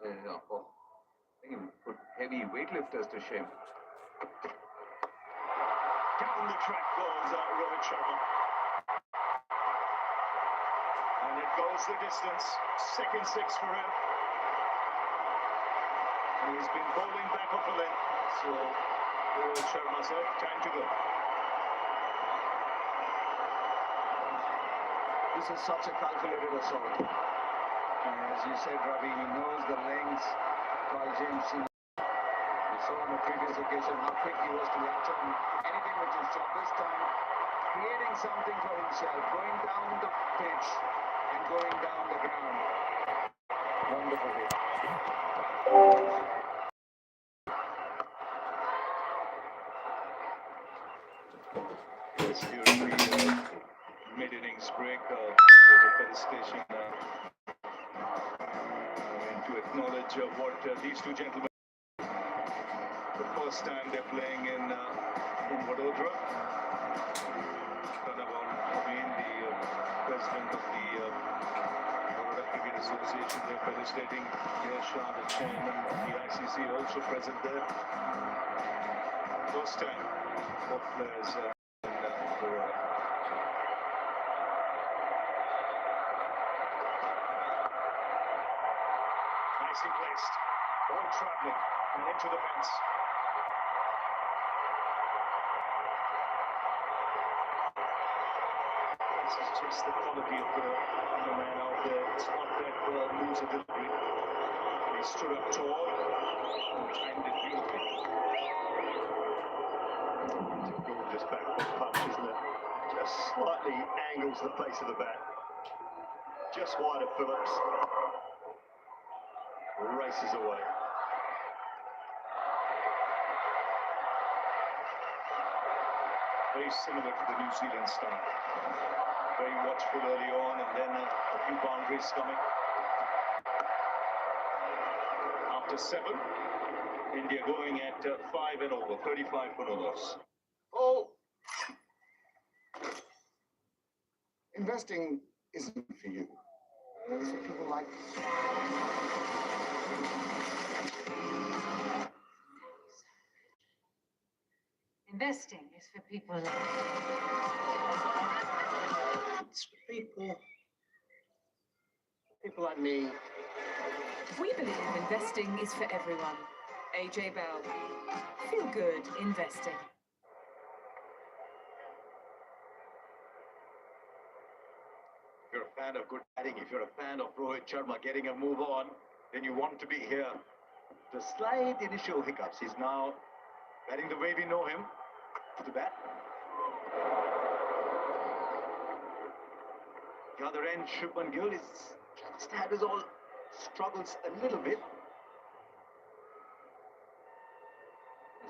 Oh, I think he put heavy weightlifters to shame. Down the track goes Rohit Sharma. And it goes the distance. Second six for him. He's been bowling back off a length. So Rohit Sharma said, time to go. This is such a calculated assault. As you said, Ravi, he knows the lengths. Kyle James, we saw on a previous occasion how quick he was to latch on anything which is shot. This time, creating something for himself, going down the pitch and going down the ground. Wonderful hit. Yes, during the mid-innings break, there's a felicitation to acknowledge what these two gentlemen, the first time they're playing in Vadodara. Pranav Naveen, the president of the Vadodara Cricket Association, they're felicitating Shah, the chairman of the ICC, also present there. First time both players in Vadodara. Nicely placed, ball travelling and into the fence. This is just the quality of the man out there. It's not that moves a delivery. He stood up tall and timed it beautifully. It's a gorgeous backfoot punch, isn't it? Just slightly angles the face of the bat. Just wide of Phillips. Races away. Very similar to the New Zealand style. Very watchful early on and then a few boundaries coming. After 7, India going at 5 and over, 35 for no loss. Oh! Investing isn't for you. It's for people like Investing is for people like it's for people like me. We believe investing is for everyone. AJ Bell. Feel good investing. If you're a fan of good batting, if you're a fan of Rohit Sharma getting a move on, then you want to be here. The slight initial hiccups, he's now batting the way we know him to bat. The other end, Shubman Gill is just had his own struggles a little bit.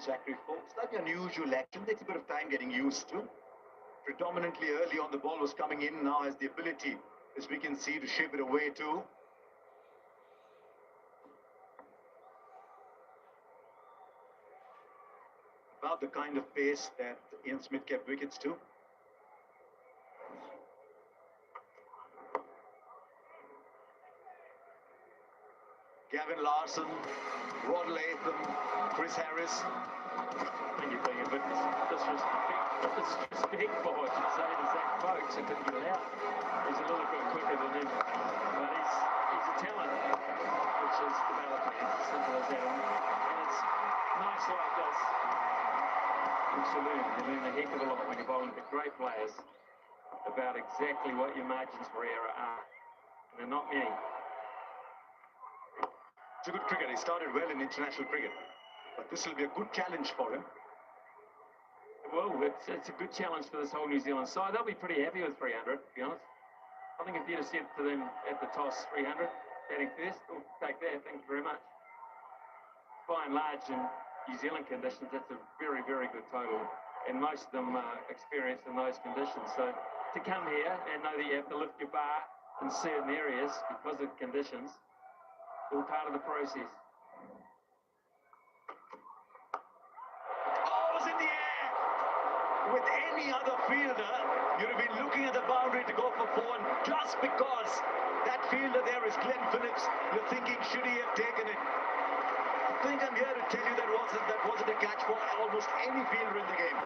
Zachary Fox, slightly unusual action, takes a bit of time getting used to. Predominantly early on the ball was coming in, now has the ability, as we can see, to shape it away too. About the kind of pace that Ian Smith kept wickets to. Gavin Larson, Rod Latham, Chris Harris. I think you're being a bit disrespectful, I should say, to Zach Folks, who couldn't get it out. He's a little bit quicker than him, but he's a talent which is developing. It's as simple as that. And it's nights like this to learn. You learn a heck of a lot when you're bowling to great players about exactly what your margins for error are. And they're not many. It's a good cricket. He started well in international cricket, but this will be a good challenge for him. Well, it's a good challenge for this whole New Zealand side. They'll be pretty happy with 300, to be honest. I think if you'd have said to them at the toss 300, batting first, we'll take that. Thank you very much. By and large, in New Zealand conditions, that's a very, very good total, and most of them experienced in those conditions. So to come here and know that you have to lift your bar in certain areas because of conditions, all part of the process. Oh, it was in the air! With any any other fielder, you'd have been looking at the boundary to go for 4, and just because that fielder there is Glenn Phillips, you're thinking, should he have taken it? I think I'm here to tell you that wasn't a catch for almost any fielder in the game.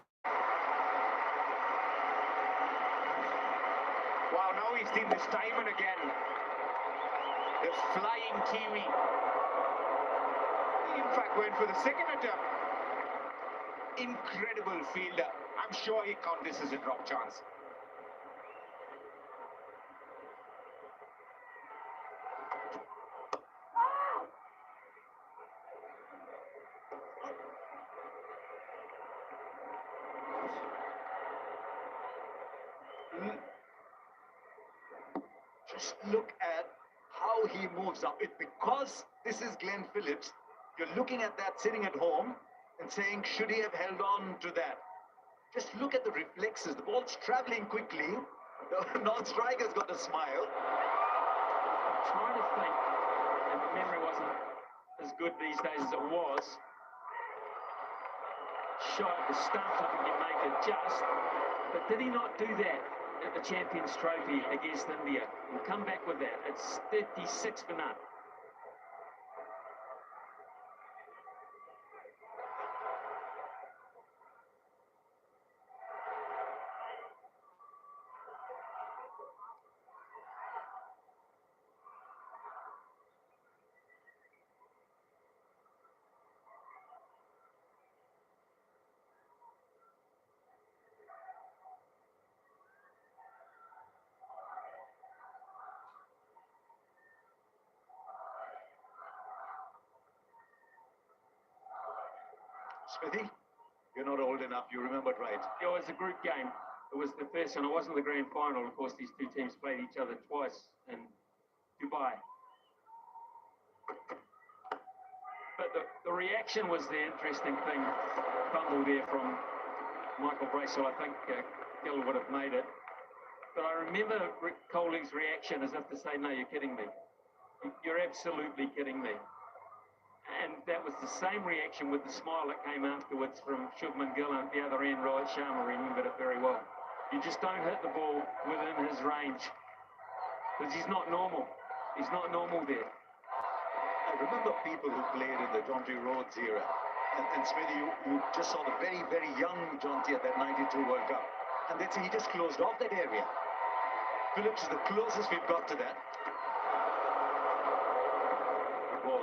Wow, now he's seen this time and again. The flying Kiwi. He in fact went for the second attempt. Incredible fielder. I'm sure he count this as a drop chance. Just look at how he moves up. It because this is Glenn Phillips, you're looking at that sitting at home and saying, should he have held on to that? Just look at the reflexes. The ball's traveling quickly. The non-striker's got a smile. I'm trying to think, and my memory wasn't as good these days as it was. Shot at the stumps, I think you make it just. But did he not do that at the Champions Trophy against India? We'll come back with that. It's 36 for none. Smithy, you're not old enough, you remembered right. It was a group game. It was the first, and it wasn't the grand final. Of course, these two teams played each other twice in Dubai. But the reaction was the interesting thing. Fumble there from Michael Bracewell. I think Gill would have made it. But I remember Coley's reaction as if to say, no, you're kidding me. You're absolutely kidding me. And that was the same reaction with the smile that came afterwards from Shubman Gill, and at the other end, Rohit Sharma remembered it very well. You just don't hit the ball within his range, because he's not normal. He's not normal there. I remember people who played in the Jonty Rhodes era. And Smithy, you just saw the very, very young Jonty at that 92 World Cup. And they'd say he just closed off that area. Phillips is the closest we've got to that. Good ball.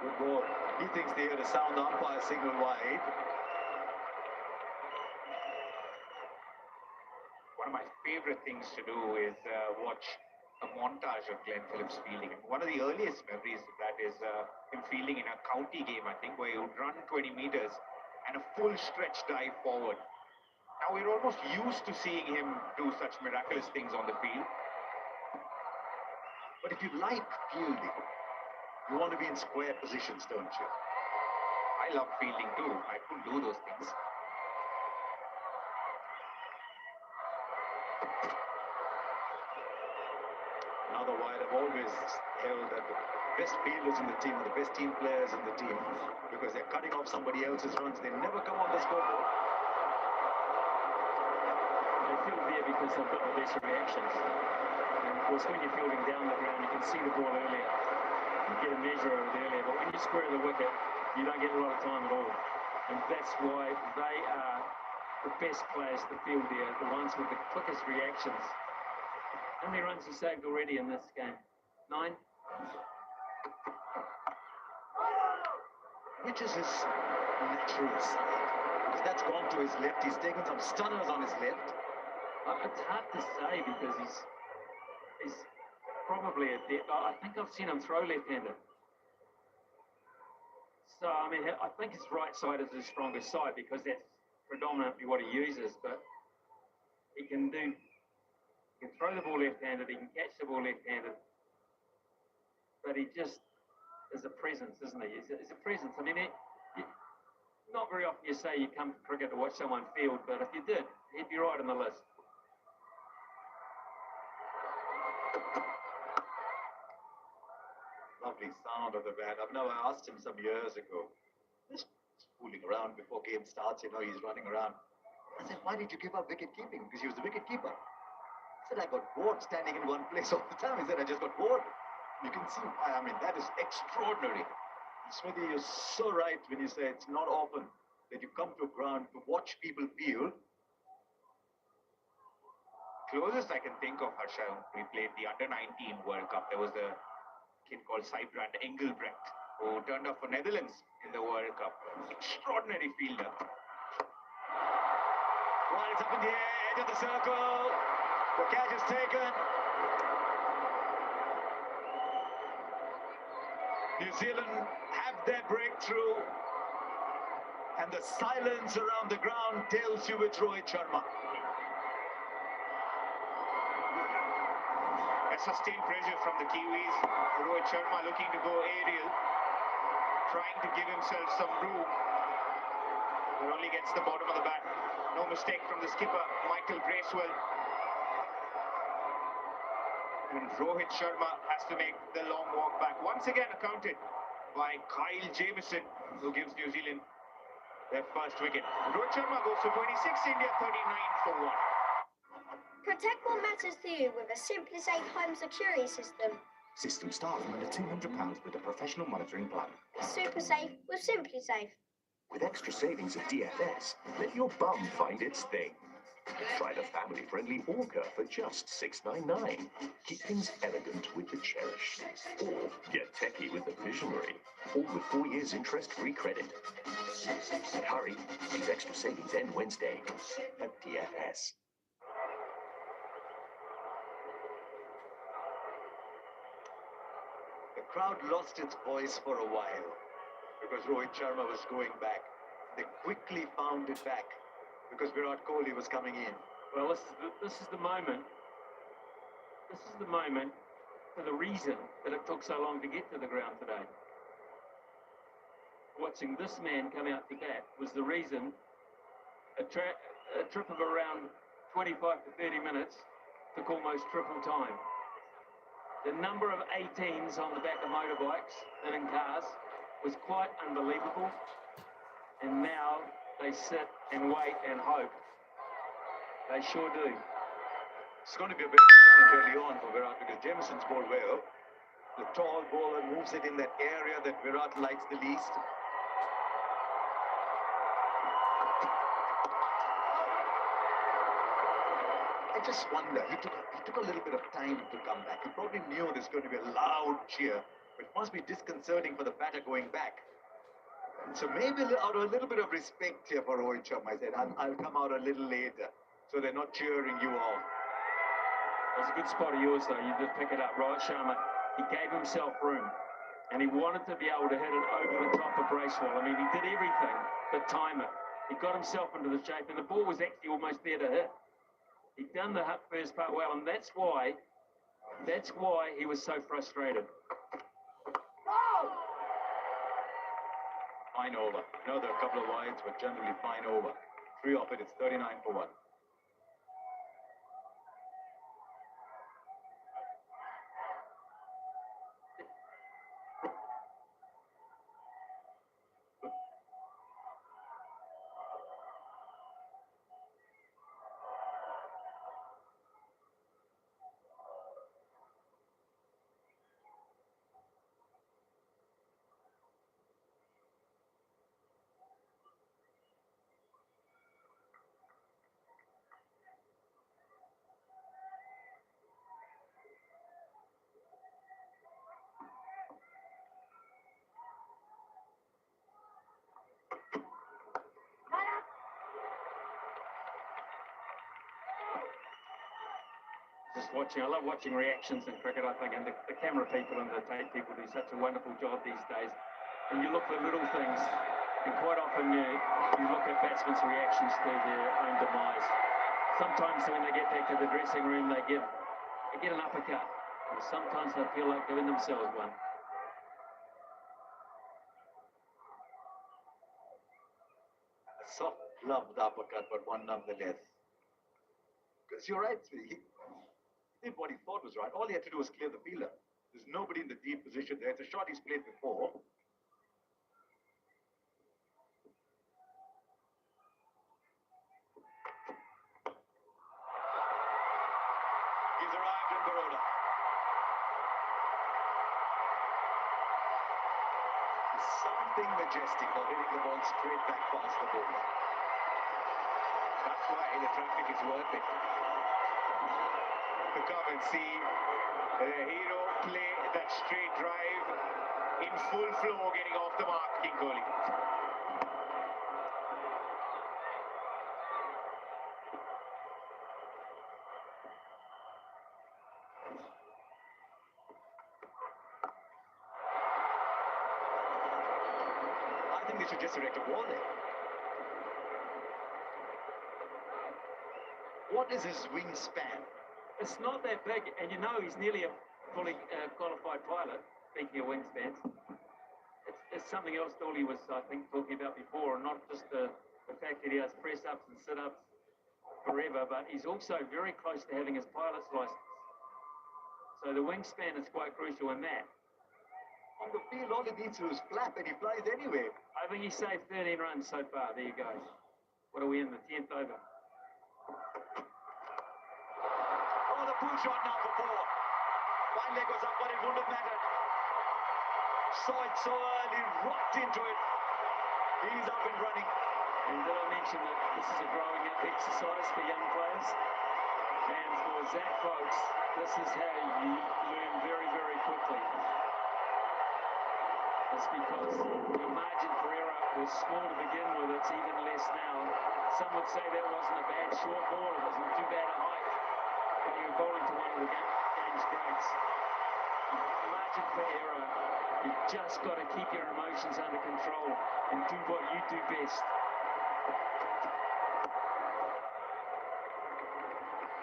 Good ball. He thinks they heard a sound umpire signal wide. One of my favorite things to do is watch a montage of Glenn Phillips fielding. And one of the earliest memories of that is him fielding in a county game, I think, where he would run 20 meters and a full stretch dive forward. Now, we're almost used to seeing him do such miraculous things on the field. But if you like fielding, you want to be in square positions, don't you? I love fielding too. I couldn't do those things. Another wide, I've always held that the best fielders in the team are the best team players in the team, because they're cutting off somebody else's runs. They never come on the scoreboard. They field there because they've got the best reactions. And of course, when you're fielding down the ground, you can see the ball earlier. You get a measure of it earlier, but when you square the wicket, you don't get a lot of time at all. And that's why they are the best players to field there, the ones with the quickest reactions. How many runs he saved already in this game? 9? Which is his natural side? Because that's gone to his left. He's taken some stunners on his left. It's hard to say because he's probably a depth. I think I've seen him throw left-handed. So, I mean, I think his right side is his strongest side because that's predominantly what he uses, but he can throw the ball left-handed, he can catch the ball left-handed, but he just is a presence, isn't he? He's a presence. I mean, not very often you say you come to cricket to watch someone field, but if you did, he'd be right on the list. Lovely sound of the bat. I've never asked him some years ago. Just fooling around before game starts, you know, he's running around. I said, why did you give up wicket keeping? Because he was the wicket keeper. He said, I got bored standing in one place all the time. He said, I just got bored. You can see why. I mean, that is extraordinary. Smithy, you're so right when you say it's not often that you come to a ground to watch people peel. Closest I can think of, Harsha, we played the under-19 World Cup. There was a kid called Sijbrand Engelbrecht who turned up for Netherlands in the World Cup. Extraordinary fielder. Well, it's up in the air, edge of the circle. The catch is taken. New Zealand have their breakthrough. And the silence around the ground tells you it's Rohit Sharma. Sustained pressure from the Kiwis. Rohit Sharma looking to go aerial, trying to give himself some room. But only gets the bottom of the bat. No mistake from the skipper, Michael Bracewell. And Rohit Sharma has to make the long walk back. Once again accounted by Kyle Jamieson, who gives New Zealand their first wicket. Rohit Sharma goes for 26, India 39 for 1. Protect what matters to you with a SimpliSafe home security system. System start from under £200 with a professional monitoring plan. Super safe with SimpliSafe. With extra savings at DFS, let your bum find its thing. Try the family-friendly Orca for just $6.99. Keep things elegant with the Cherish. Or get techie with the Visionary. All with 4 years interest-free credit. And hurry, these extra savings end Wednesday at DFS. The crowd lost its voice for a while because Rohit Sharma was going back. They quickly found it back because Virat Kohli was coming in. Well, this is the moment. This is the moment for the reason that it took so long to get to the ground today. Watching this man come out to bat was the reason a trip of around 25 to 30 minutes took almost triple time. The number of 18s on the back of motorbikes and in cars was quite unbelievable. And now they sit and wait and hope. They sure do. It's going to be a bit of a challenge early on for Virat because Jamison's bowled well. The tall bowler moves it in that area that Virat likes the least. I just wonder, he took a little bit of time to come back. He probably knew there's going to be a loud cheer, but it must be disconcerting for the batter going back. And so maybe out of a little bit of respect here for Rohit Sharma, I said, I'll come out a little later, so they're not cheering you on. It was a good spot of yours, though. You did pick it up. Rohit Sharma, he gave himself room, and he wanted to be able to hit it over the top of Bracewell. I mean, he did everything but time it. He got himself into the shape, and the ball was actually almost there to hit. He'd done the first part well, and that's why he was so frustrated. Fine over. I know there are a couple of wides, but generally fine over. 3 off it, it's 39 for 1. Just watching, I love watching reactions in cricket, I think, and the camera people and the tape people do such a wonderful job these days. And you look for little things, and quite often you look at batsmen's reactions to their own demise. Sometimes when they get back to the dressing room, they get an uppercut. And sometimes they feel like giving themselves one. A soft gloved uppercut, but one nonetheless. Because you're right, he did what he thought was right. All he had to do was clear the fielder. There's nobody in the deep position there. It's a shot he's played before. There's something majestic about hitting the ball straight back past the bowler. That's why the traffic is worth it. To come and see the hero play that straight drive in full flow, getting off the mark, King Kohli. I think they should just erect a wall there. What is his wingspan? It's not that big, and you know he's nearly a fully qualified pilot, speaking of wingspans. It's something else Dooley was, I think, talking about before, and not just the fact that he does press-ups and sit-ups forever, but he's also very close to having his pilot's license. So the wingspan is quite crucial in that. On the field, all he needs to do is flap and he flies anyway. I think he saved 13 runs so far. There you go. What are we in, the 10th over? Oh, the pull shot now for 4. One leg was up, but it wouldn't have mattered. Saw it so early, rocked into it. He's up and running. And did I mention that this is a growing up exercise for young players? And for Zach folks, this is how you learn very, very quickly. It's because your margin for error was small to begin with, it's even less now. Some would say that wasn't a bad short ball, it wasn't too bad a height. When you're bowling to one of the game's greats. Margin for error, you've just got to keep your emotions under control and do what you do best.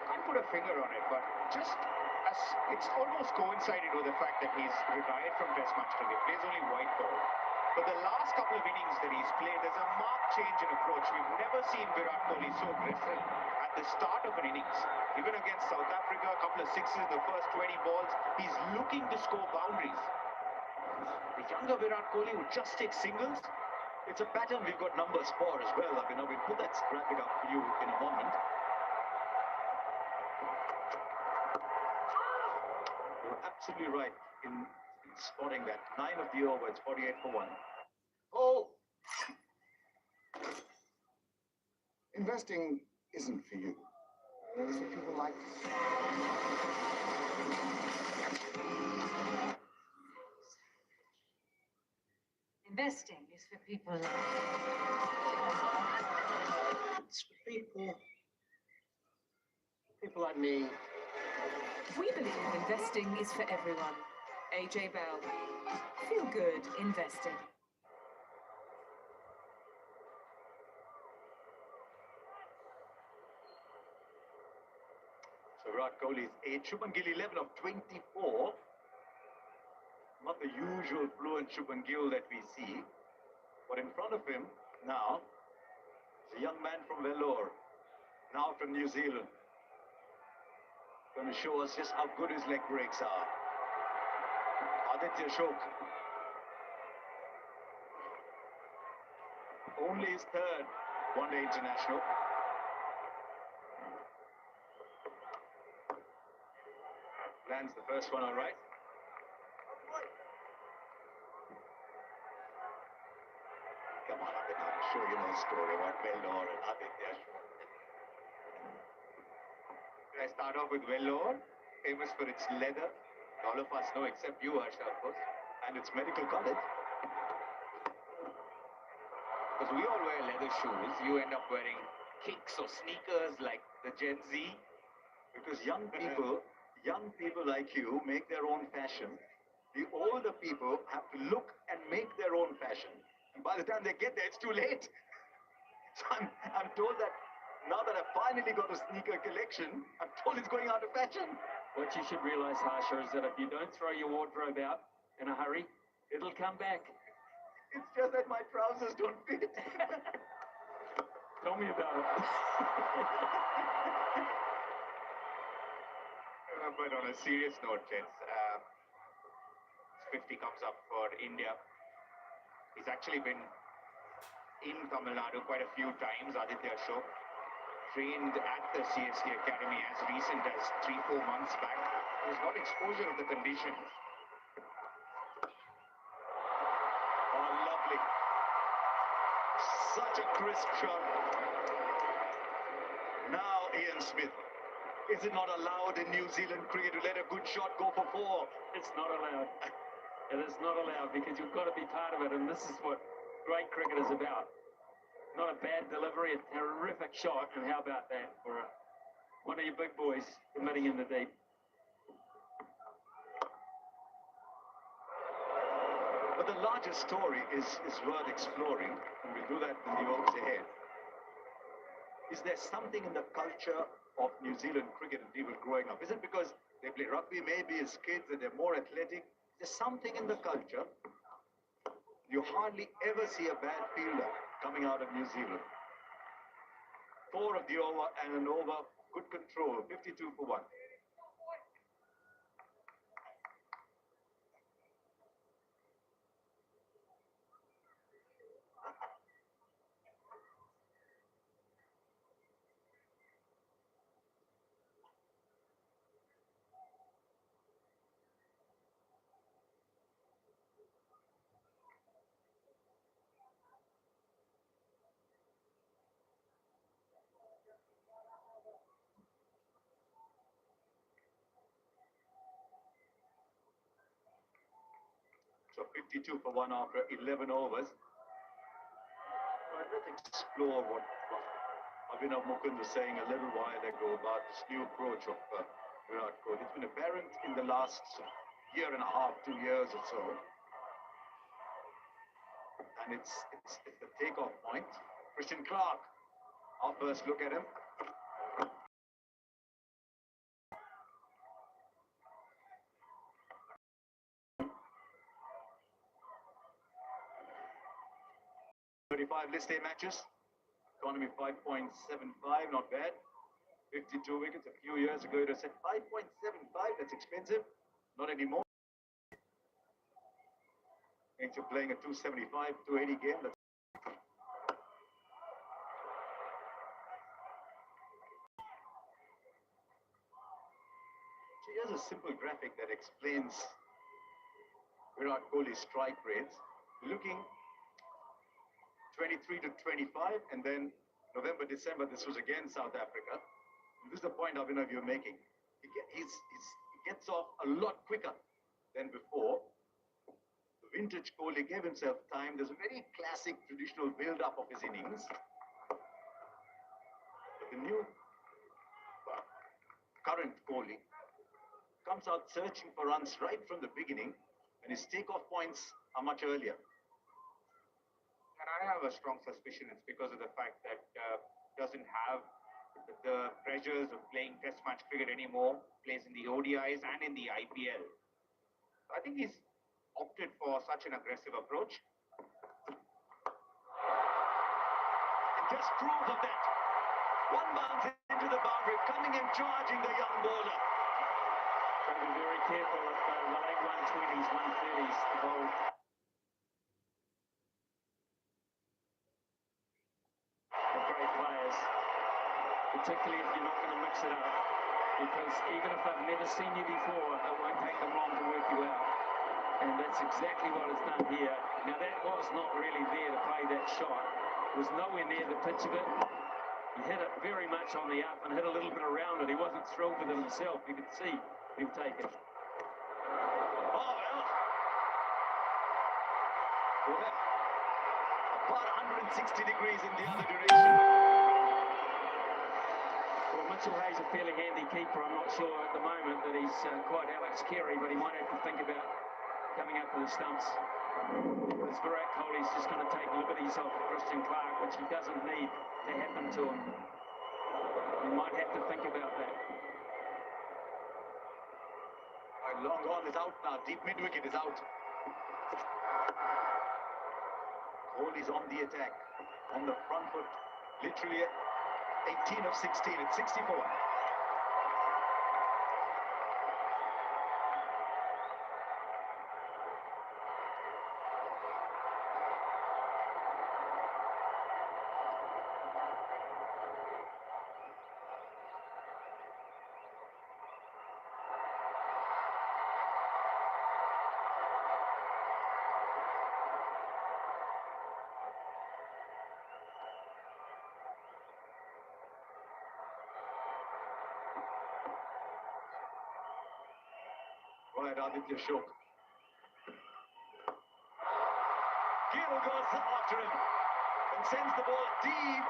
Can't put a finger on it, but just as it's almost coincided with the fact that he's retired from Test match cricket, plays only white ball. But the last couple of innings that he's played, there's a marked change in approach. We've never seen Virat Kohli so aggressive at the start of an innings. Even against South Africa, a couple of sixes in the first 20 balls, he's looking to score boundaries. The younger Virat Kohli would just take singles. It's a pattern we've got numbers for as well. I mean, we'll put that graphic up for you in a moment. You're absolutely right in spotting that. 9 of the over, it's 48 for 1. Oh! Investing isn't for you. It's for people like you. Investing is for people like It's for people like me. We believe investing is for everyone. AJ Bell. Feel good investing. So Virat Kohli's 8, Shubman Gill 11 of 24. Not the usual fluent Shubman Gill that we see. But in front of him now is a young man from Vellore, now from New Zealand. Going to show us just how good his leg breaks are. Aditya Shok. Only his 3rd one-day international. Lands the first one all right. Come on, Aditya, I'm sure you know the story about Vellore and Aditya Shok. Can I start off with Vellore, famous for its leather. All of us know, except you, Harsha, of course. And it's medical college. Because we all wear leather shoes. You end up wearing kicks or sneakers like the Gen Z. Because young people like you make their own fashion. The older people have to look and make their own fashion. And by the time they get there, it's too late. So I'm told that now that I've finally got a sneaker collection, I'm told it's going out of fashion. What you should realize, Harsha, is that if you don't throw your wardrobe out in a hurry, it'll come back. It's just that my trousers don't fit. Tell me about it. But on a serious note, gents, 50 comes up for India. He's actually been in Tamil Nadu quite a few times, Aditya Shok. Trained at the CSK Academy as recent as 3-4 months back. He's got exposure of the conditions. Oh, lovely. Such a crisp shot. Now, Ian Smith. Is it not allowed in New Zealand cricket to let a good shot go for 4? It's not allowed. It is not allowed because you've got to be part of it, and this is what great cricket is about. Not a bad delivery, a terrific shot, and how about that for one of your big boys committing in the deep. But the larger story is worth exploring, and we'll do that in the overs ahead. Is there something in the culture of New Zealand cricket that people growing up? Is it because they play rugby maybe as kids that they're more athletic? There's something in the culture. You hardly ever see a bad fielder coming out of New Zealand. 4 of the over and an over, good control, 52 for 1. So 52 for 1 after 11 overs. Let's explore what Abhinav Mukund was saying a little while ago about this new approach of Virat Kohli. It's been apparent in the last year and a half, 2 years or so. And it's the takeoff point. Christian Clark, our first look at him. List A matches, economy 5.75, not bad. 52 wickets a few years ago. It was at 5.75. That's expensive. Not anymore. If you're playing a 275, 280 game, that's so here's a simple graphic that explains Virat Kohli's strike rates. We're looking 23 to 25, and then November, December, this was again South Africa. And this is the point, Abhinav, you're making. He gets off a lot quicker than before. The vintage Kohli gave himself time. There's a very classic traditional build-up of his innings. But the new current Kohli comes out searching for runs right from the beginning, and his takeoff points are much earlier. And I have a strong suspicion it's because of the fact that doesn't have the pressures of playing test match cricket anymore, plays in the ODIs and in the IPL. So I think he's opted for such an aggressive approach. And just proof of that. One bounce into the boundary, coming and charging the young bowler. Got to be very careful of the late 120s, 130s to bowl. Particularly if you're not going to mix it up, because even if they've never seen you before, it won't take them long to work you out. And that's exactly what it's done here. Now that was not really there to play that shot. It was nowhere near the pitch of it. He hit it very much on the up and hit a little bit around it. He wasn't thrilled with it himself. You could see him take it. Oh, well. About 160 degrees in the other direction. Well, Mitchell Hayes a fairly handy keeper. I'm not sure at the moment that he's quite Alex Carey, but he might have to think about coming up to the stumps. As Virat Kohli's just going to take liberties off Christian Clark, which he doesn't need to happen to him. He might have to think about that. Long on is out now. Deep mid-wicket is out. Kohli's on the attack, on the front foot, literally 18 of 16, it's 64. Right, Aditya Shok. Gill goes after him and sends the ball deep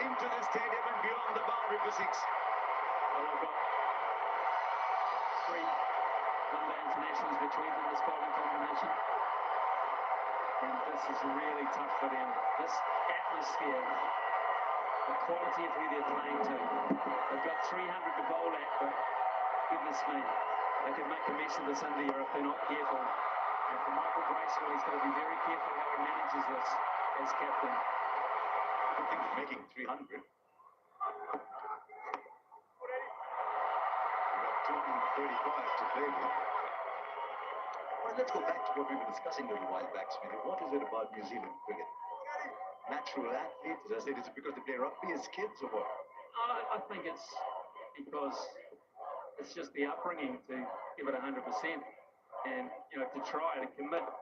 into the stadium and beyond the boundary for six. Well, I've got 3 one-day internationals between them this bowling combination. And this is really tough for them. This atmosphere, the quality of who they're playing to. They've got 300 to bowl at, but goodness me, they could make a mess of this India if they're not careful. And for Michael Bracewell, he's got to be very careful how he manages this as captain. I think he's making 300. We've got 235 to play with. Well, let's go back to what we were discussing a little while back, Smithy. What is it about New Zealand cricket? Natural athletes, as I said, is it because they play rugby as kids or what? I think it's because it's just the upbringing to give it 100% and, you know, to try to commit. That's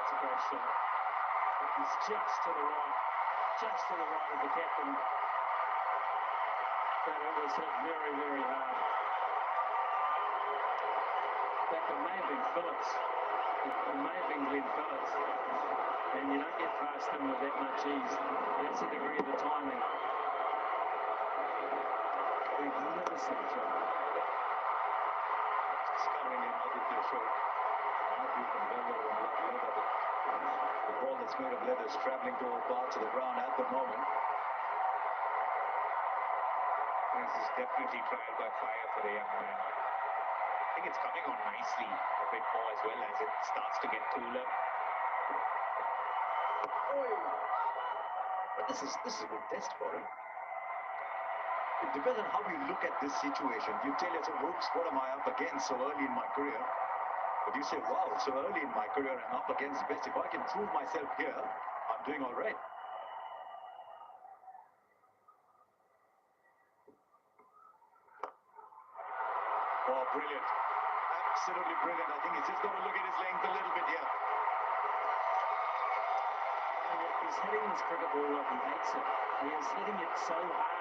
a great shot. It's just to the right of the captain. But it was hit very, very hard. In fact, it may have been Phillips. It may have been Glenn Phillips. And you don't get past him with that much ease. That's the degree of the timing. Magnificent shot. Discovering in Aditya Shok. Might be from leather or not leather, but the ball that's made of leather is travelling to all parts of the ground at the moment. This is definitely trial by fire for the young man. I think it's coming on nicely a bit more as well as it starts to get cooler. But this is a good test for him. It depends on how you look at this situation. You tell yourself, oops, what am I up against so early in my career? But you say, wow, so early in my career I'm up against the best. If I can prove myself here, I'm doing all right. Oh, brilliant. Absolutely brilliant. I think he's just got to look at his length a little bit here. He's hitting this cricket ball like he hates it. He is hitting it so hard.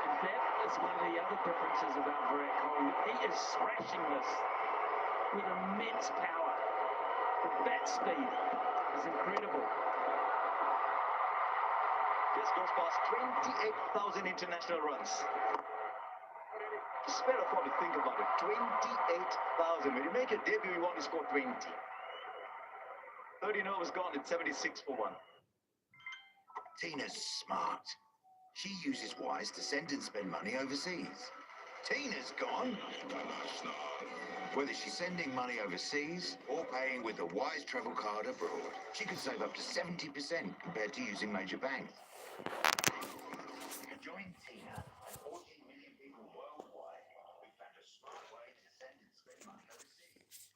And that is one of the other differences about Virat Kohli. He is smashing this with immense power. The bat speed is incredible. Just goes past 28,000 international runs. Spare a thought to think about it. 28,000. When you make your debut, you want to score 20. 13 overs gone, it's 76 for 1. Tina's smart. She uses Wise to send and spend money overseas. Tina's gone. Whether she's sending money overseas or paying with a Wise travel card abroad, she could save up to 70% compared to using major banks. Join Tina and 14 million people worldwide. We found a smart way to send and spend money overseas.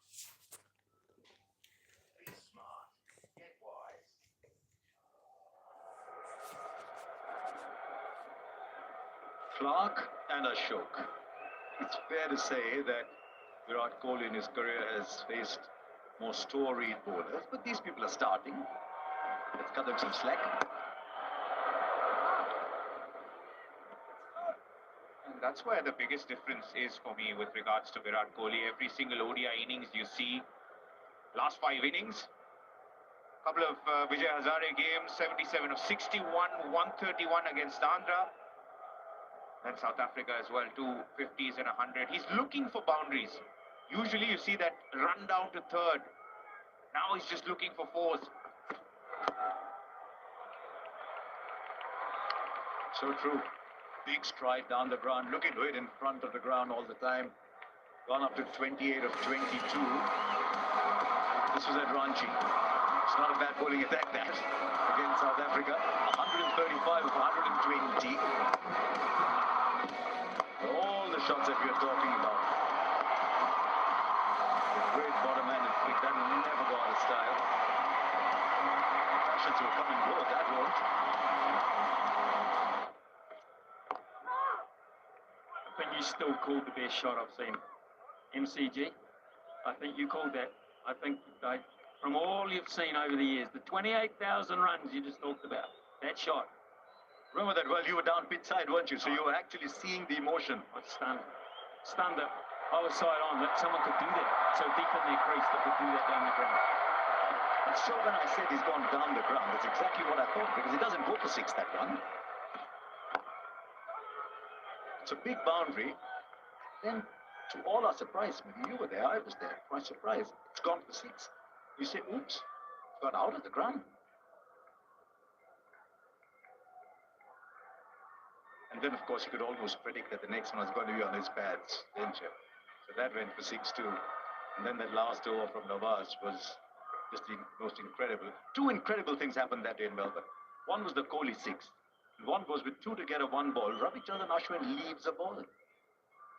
Be smart. Get Wise. Clark and Ashok. It's fair to say that Virat Kohli in his career has faced more storied bowlers, but these people are starting. Let's cut them some slack. And that's where the biggest difference is for me with regards to Virat Kohli. Every single ODI innings you see, last 5 innings, couple of Vijay Hazare games, 77 of 61, 131 against Andhra. And South Africa as well, 2 50s and 100. He's looking for boundaries. Usually you see that run down to third. Now he's just looking for 4s. So true. Big stride down the ground. Look into it in front of the ground all the time. Gone up to 28 of 22. This was at Ranchi. It's not a bad bowling attack that against South Africa. 135 of 120. All the shots that we are talking about. The great bottom-handed flick, that never go out of style. Fashions will come and go, that won't. I think you still called the best shot I've seen. MCG, I think you called that. I think from all you've seen over the years, the 28,000 runs you just talked about, that shot. Remember that, well, you were down pitch side, weren't you? So you were actually seeing the emotion. It's stunning. stunned it. I was side on that someone could do that so deep in their crease that could do that down the ground. And so when I said he's gone down the ground, that's exactly what I thought, because he doesn't go for 6, that one. It's a big boundary. Then, to all our surprise, maybe you were there, I was there, quite surprised. It's gone for 6. You say, oops, it's gone out of the ground. And then, of course, you could almost predict that the next one was going to be on his pads, didn't you? So that went for 6-2. And then that last over from Nawaz was just the most incredible. 2 incredible things happened that day in Melbourne. One was the Kohli 6. And one goes with 2 to get a 1 ball. Ravichandran Ashwin leaves the ball.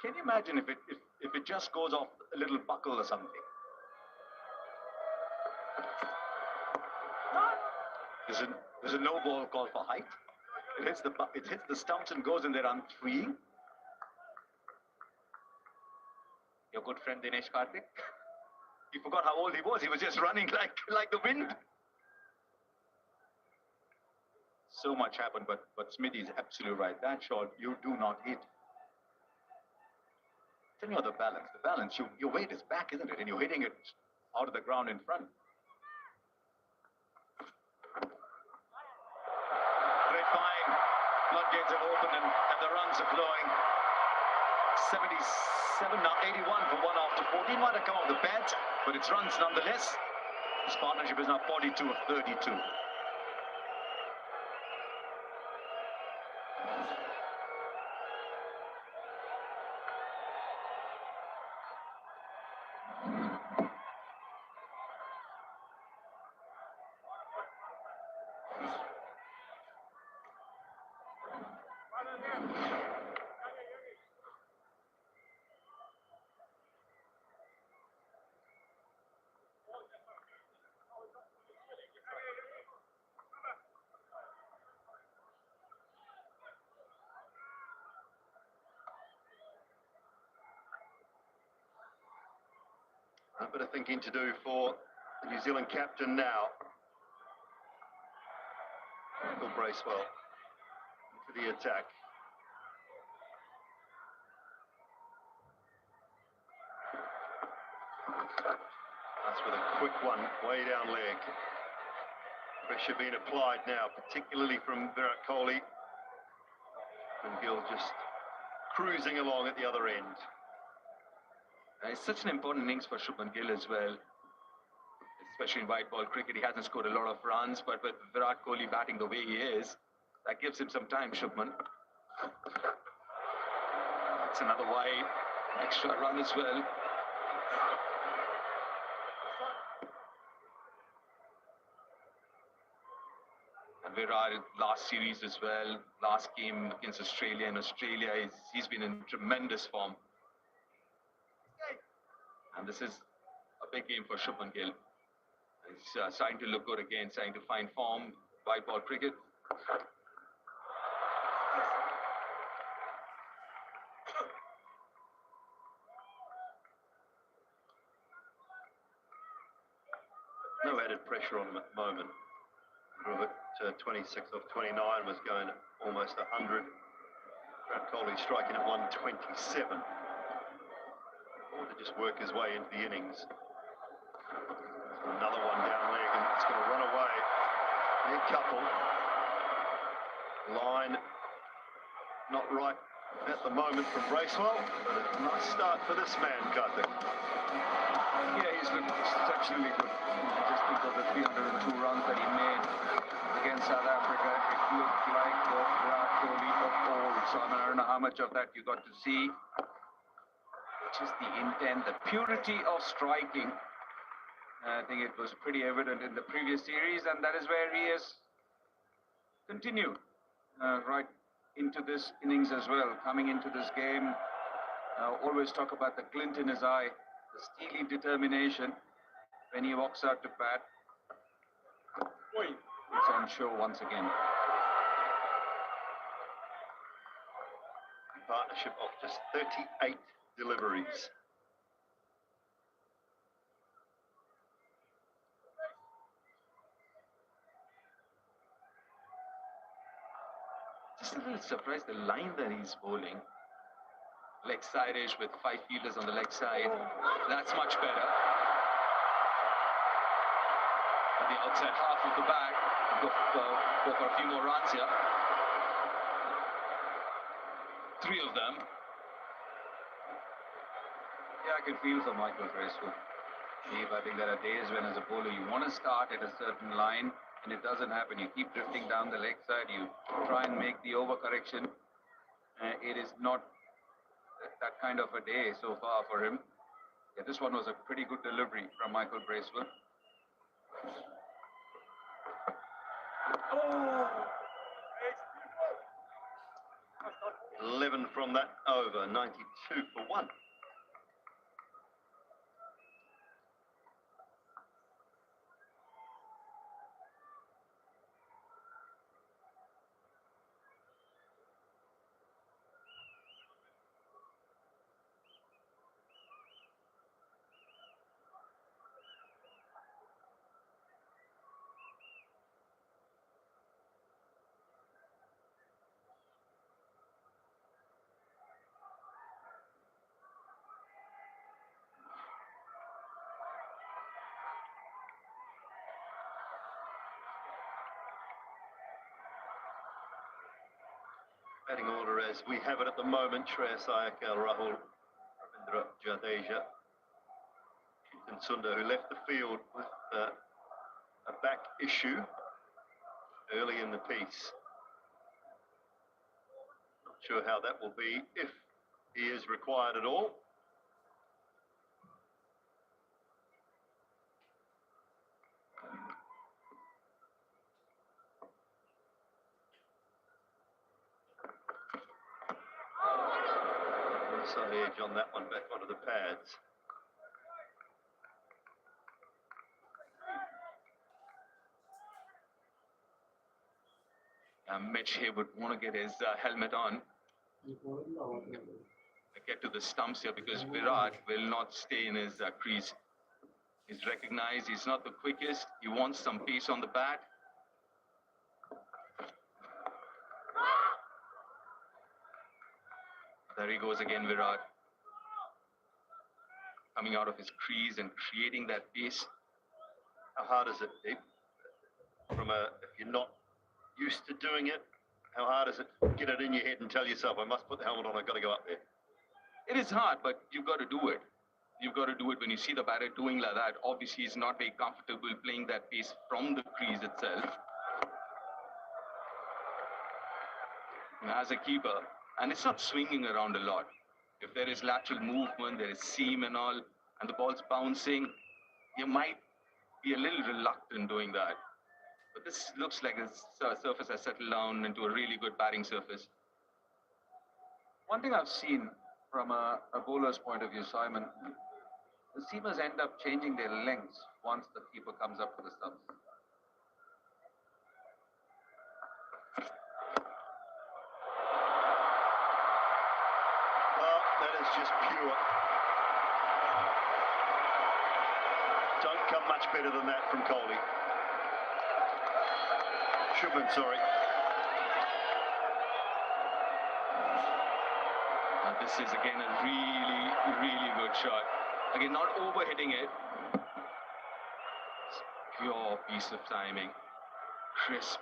Can you imagine if it just goes off a little buckle or something? There's a no ball call for height. It hits the stumps and goes in there on 3. Your good friend Dinesh Karthik. He forgot how old he was. He was just running like the wind. So much happened, but Smithy is absolutely right. That shot you do not hit. Tell me about the balance. The balance, your weight is back, isn't it? And you're hitting it out of the ground in front. Great find. Floodgates have opened and the runs are flowing. 77 now, 81 for 1 after 14. Might have come off the pads, but it's runs nonetheless. This partnership is now 42 of 32. A bit of thinking to do for the New Zealand captain now. Michael Bracewell into the attack. That's with a quick one, way down leg. Pressure being applied now, particularly from Virat Kohli. And Gill just cruising along at the other end. It's such an important innings for Shubman Gill as well, especially in white ball cricket. He hasn't scored a lot of runs, but with Virat Kohli batting the way he is, that gives him some time, Shubman. That's another wide, extra run as well. And Virat, last series as well, last game against Australia, in Australia, he's been in tremendous form. And this is a big game for Shubman Gill. He's starting to look good again, starting to find form, white ball cricket. No added pressure on him at the moment. Robert, 26 of 29 was going almost 100. Virat Kohli striking at 127. To just work his way into the innings. Another one down leg, and it's going to run away. A couple. Line not right at the moment from Bracewell. Nice start for this man, Karthik. Yeah, he's looked exceptionally good. Just think of the 302 runs that he made against South Africa. It looked like the Virat Kohli of old. So I don't know how much of that you got to see. Just the intent, the purity of striking. I think it was pretty evident in the previous series, and that is where he has continued right into this innings as well. Coming into this game, always talk about the glint in his eye, the steely determination when he walks out to bat. It's on show once again. Partnership of just 38 deliveries. Just a little surprised the line that he's bowling. leg side-ish with 5 fielders on the leg side. That's much better. On the outside half of the bag, go for a few more runs here. 3 of them. Yeah, I can feel for Michael Graceful. Steve, I think there are days when as a bowler you want to start at a certain line and it doesn't happen. You keep drifting down the leg side, you try and make the overcorrection. It is not that kind of a day so far for him. Yeah, this one was a pretty good delivery from Michael Graceful. 11 from that over, 92 for 1. Batting order as we have it at the moment: Shreyas Iyer, Rahul, Ravindra Jadeja, Chetan Sundar, who left the field with a back issue early in the piece. Not sure how that will be, if he is required at all. Side edge on that one, back onto the pads. Mitch here would want to get his helmet on. Get to the stumps here because Virat will not stay in his crease. He's recognized he's not the quickest. He wants some pace on the bat. There he goes again, Virat. Coming out of his crease and creating that pace. How hard is it, Deep? If you're not used to doing it, how hard is it to get it in your head and tell yourself, I must put the helmet on, I've got to go up there? It is hard, but you've got to do it. You've got to do it when you see the batter doing like that. Obviously, he's not very comfortable playing that pace from the crease itself. And as a keeper, and it's not swinging around a lot. If there is lateral movement, there is seam and all, and the ball's bouncing, you might be a little reluctant doing that. But this looks like the surface has settled down into a really good batting surface. One thing I've seen from a bowler's point of view, Simon, the seamers end up changing their lengths once the keeper comes up to the stumps. Well, that is just pure. Don't come much better than that from Kohli. Shubman, sorry. And this is again a really, really good shot. Again, not overhitting it. It's pure piece of timing. Crisp.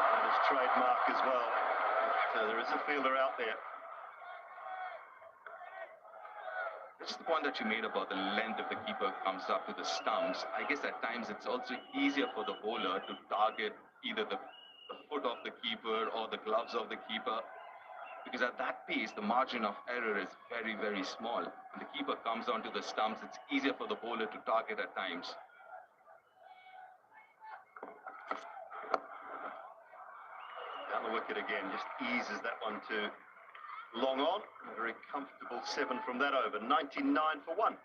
And his trademark as well. So there is a fielder out there. Just the point that you made about the length if the keeper comes up to the stumps. I guess at times it's also easier for the bowler to target either the foot of the keeper or the gloves of the keeper. Because at that pace, the margin of error is very, very small. When the keeper comes onto the stumps, it's easier for the bowler to target at times. Down the wicket again, just eases that one to long on. A very comfortable 7 from that over, 99 for 1.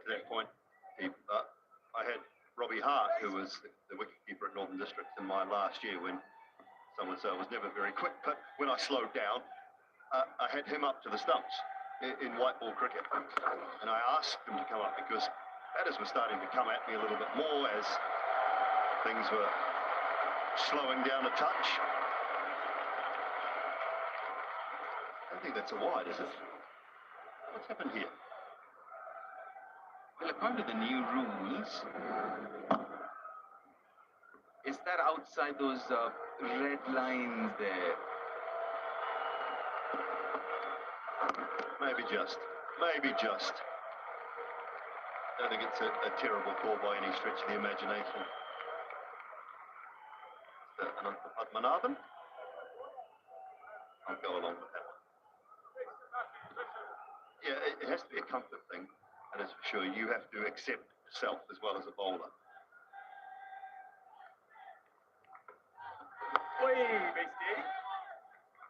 to that point, I had Robbie Hart, who was the wicketkeeper at Northern Districts in my last year, when some would say I was never very quick, but when I slowed down, I had him up to the stumps in white ball cricket. And I asked him to come up because batters were starting to come at me a little bit more as things were slowing down a touch. I don't think that's a wide, is it? What's happened here? Well, according to the new rules, is that outside those red lines there? Maybe just. Maybe just. I don't think it's a terrible call by any stretch of the imagination. Padmanabhan? I'll go along with that one. Yeah, it has to be a comfort thing, that is for sure. You have to accept yourself as well as a bowler.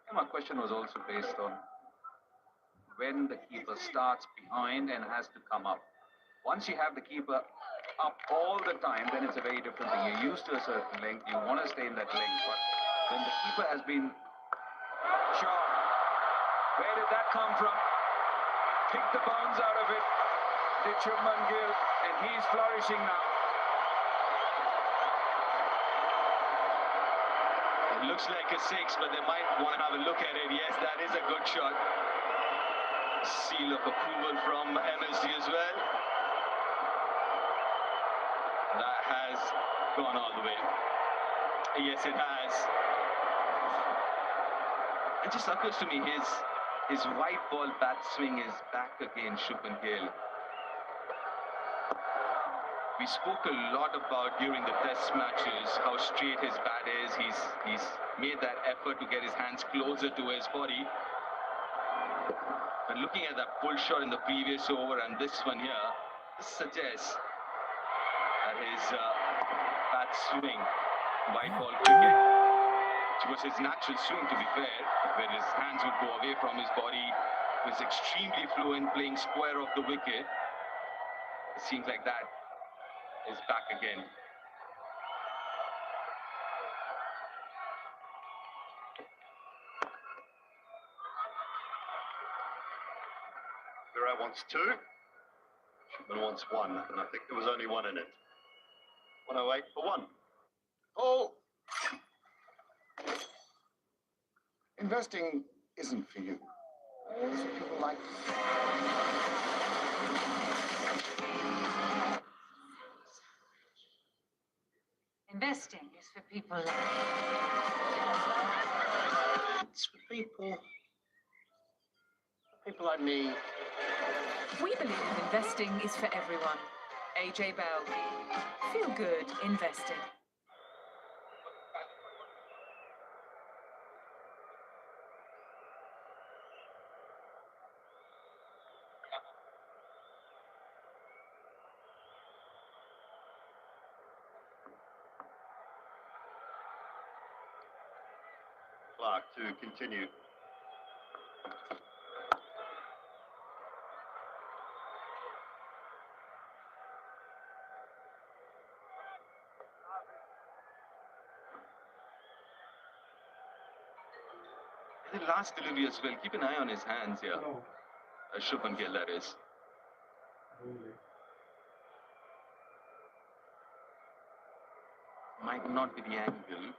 And my question was also based on when the keeper starts behind and has to come up. Once you have the keeper up all the time, then it's a very different thing. You're used to a certain length, you want to stay in that length, but when the keeper has been shot, where did that come from? Picked the bounce out of it, did Shubman Gill, and he's flourishing now. It looks like a 6, but they might want to have a look at it. Yes, that is a good shot. Seal of approval from MSD as well. That has gone all the way. Yes, it has. It just occurs to me, his white ball bat swing is back again, Shubman Gill. We spoke a lot about during the test matches how straight his bat is. He's made that effort to get his hands closer to his body. But looking at that pull shot in the previous over and this one here, this suggests that his bat swing, white ball cricket, which was his natural swing to be fair, where his hands would go away from his body, was extremely fluent, playing square off the wicket. It seems like that is back again. Virat wants 2. Shubman wants 1, and I think there was only 1 in it. 108 for 1. Oh! Investing isn't for you. It's for people like you. Investing is for people like It's for people like me. We believe investing is for everyone. AJ Bell. Feel good investing. Clark to continue. The last delivery as well. Keep an eye on his hands here. Shubman Gill, that is. Might not be the angle.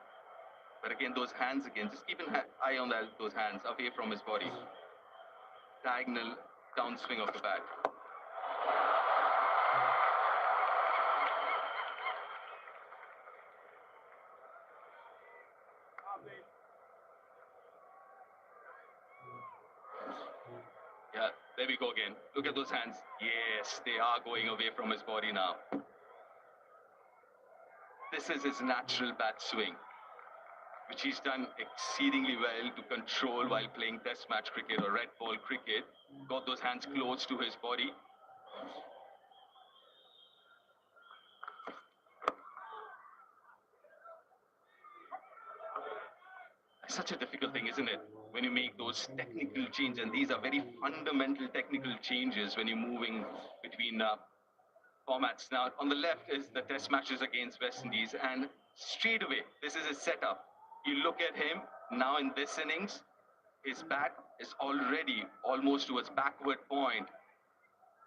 But again, those hands again, just keep an eye on those hands away from his body. Diagonal downswing of the bat. Yeah, there we go again. Look at those hands. Yes, they are going away from his body now. This is his natural bat swing, which he's done exceedingly well to control while playing test match cricket or red ball cricket. Got those hands close to his body. It's such a difficult thing, isn't it? When you make those technical changes, and these are very fundamental technical changes when you're moving between formats. Now, on the left is the test matches against West Indies, and straight away, this is his setup. You look at him, now in this innings, his bat is already almost towards backward point,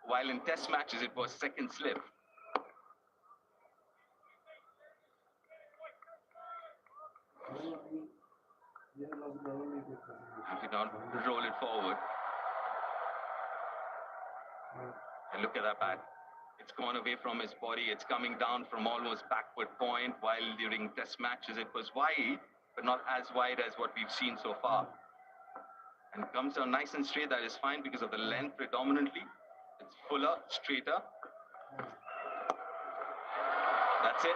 while in test matches, it was second slip. If you don't roll it forward. And look at that bat. It's gone away from his body. It's coming down from almost backward point, while during test matches it was wide, but not as wide as what we've seen so far. And comes down nice and straight. That is fine because of the length predominantly. It's fuller, straighter. That's it.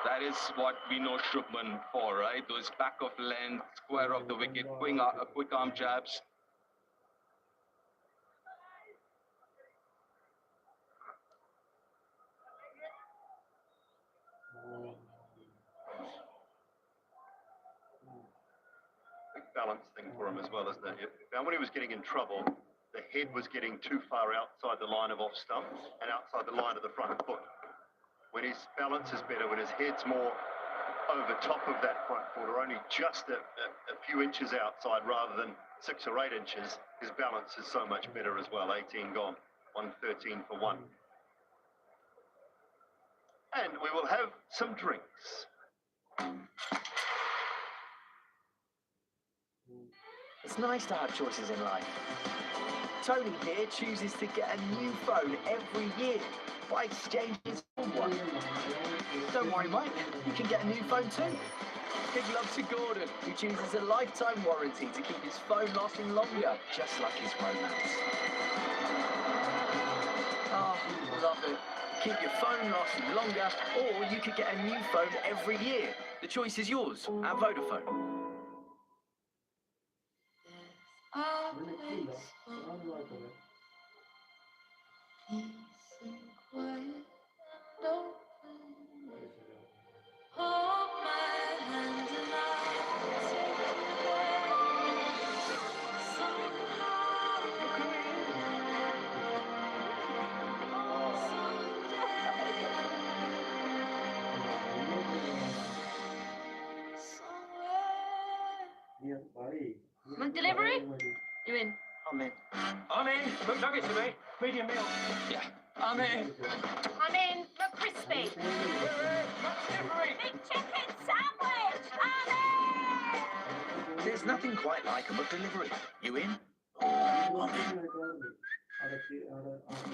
That is what we know Shubman for, right? Those back of length, square of the wicket, quick arm jabs. Big balance thing for him as well, isn't it? Now, when he was getting in trouble, the head was getting too far outside the line of off stump and outside the line of the front foot. When his balance is better, when his head's more over top of that front foot, or only just a few inches outside rather than 6 or 8 inches, his balance is so much better as well. 18 gone, 113 for 1. And we will have some drinks. It's nice to have choices in life. Tony here chooses to get a new phone every year by exchanging his old one. Don't worry, Mike, you can get a new phone too. Big love to Gordon, who chooses a lifetime warranty to keep his phone lasting longer, just like his romance. Oh, love it. Keep your phone lasting longer, or you could get a new phone every year. The choice is yours at Vodafone. McDelivery? You in? I'm in. I'm in. McNuggets for me. Medium meal. Yeah. I'm in. I'm in. McCrispy. Big chicken sandwich. I'm in. There's nothing quite like a McDelivery. You in? I'm in.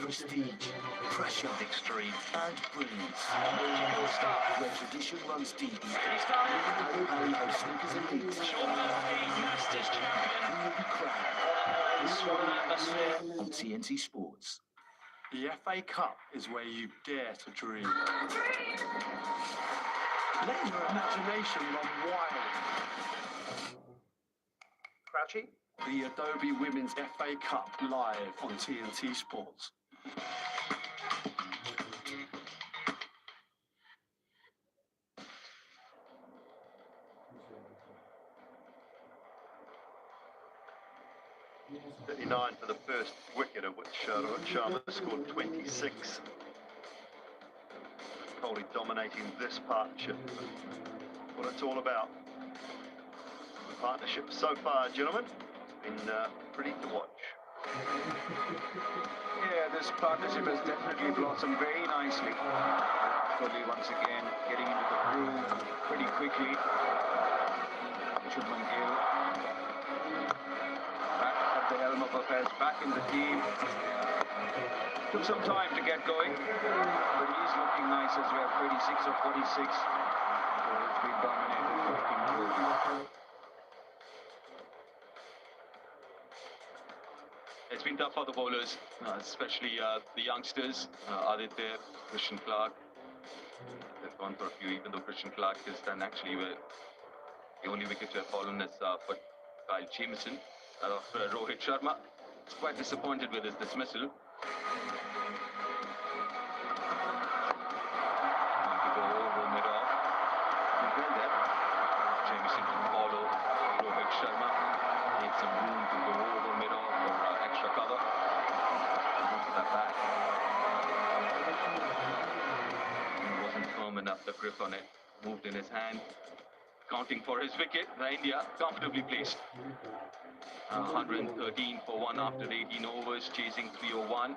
Prestige, pressure, extreme, and brilliance. Chicken style where tradition runs deep. Harry Snickers and Leeds. Masters champion. Crown. Swirl atmosphere on TNT Sports. The FA Cup is where you dare to dream. Let your imagination run wild. Crouchy? The Adobe Women's FA Cup live on TNT Sports. .39 for the first wicket, of which Rohit Sharma scored 26. Kohli dominating this partnership. What it's all about. The partnership so far, gentlemen, has been pretty to watch. Yeah, this partnership has definitely blossomed very nicely. Kohli once again getting into the groove pretty quickly. Shubman Gill back at the helm of affairs, back in the team. Took some time to get going, but he's looking nice as well. 36 or 46. So it's been dominated by King Kohli. It's been tough for the bowlers, especially the youngsters, Aditya, Christian Clark. They've gone for a few, even though Christian Clark has done actually well. The only wicket to have fallen is for Kyle Jamieson out of Rohit Sharma. He's quite disappointed with his dismissal. To go over mid-off. Did well there. Jamieson to follow Rohit Sharma. Need some room to go over mid-off for extra cover. Into that back. grip on it, moved in his hand, counting for his wicket. The India comfortably placed. 113 for 1 after 18 overs, chasing 301.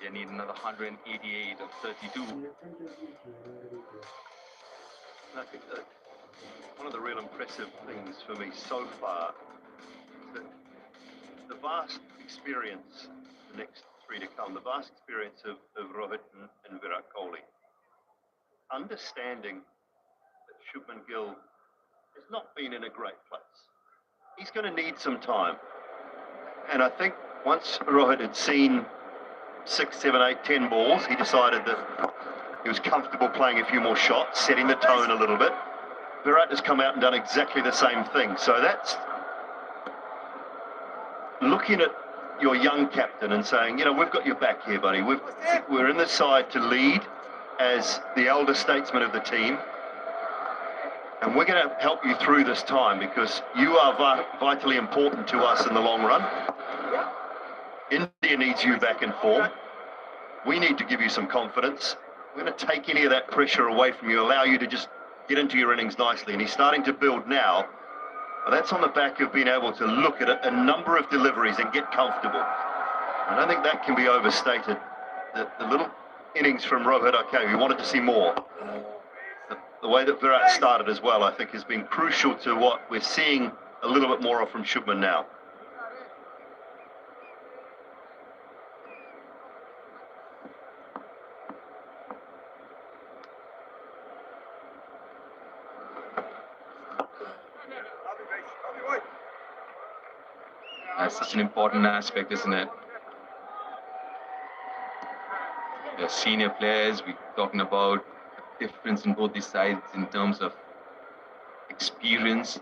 They need another 188 of 32. I think that one of the real impressive things for me so far is that the vast experience, the next three to come, the vast experience of Rohit and Virat Kohli. Understanding that Shubman Gill has not been in a great place. He's going to need some time. And I think once Rohit had seen 6, 7, 8, 10 balls, he decided that he was comfortable playing a few more shots, setting the tone a little bit. Virat has come out and done exactly the same thing. So that's looking at your young captain and saying, you know, we've got your back here, buddy. We're in the side to lead as the elder statesman of the team. And we're going to help you through this time because you are vitally important to us in the long run. India needs you back in form. We need to give you some confidence. We're going to take any of that pressure away from you, allow you to just get into your innings nicely. And he's starting to build now. But that's on the back of being able to look at a number of deliveries and get comfortable. I don't think that can be overstated. The little innings from Rohit, okay, we wanted to see more. The way that Virat started as well, I think, has been crucial to what we're seeing a little bit more of from Shubman now. That's such an important aspect, isn't it? The senior players, we're talking about difference in both these sides in terms of experience.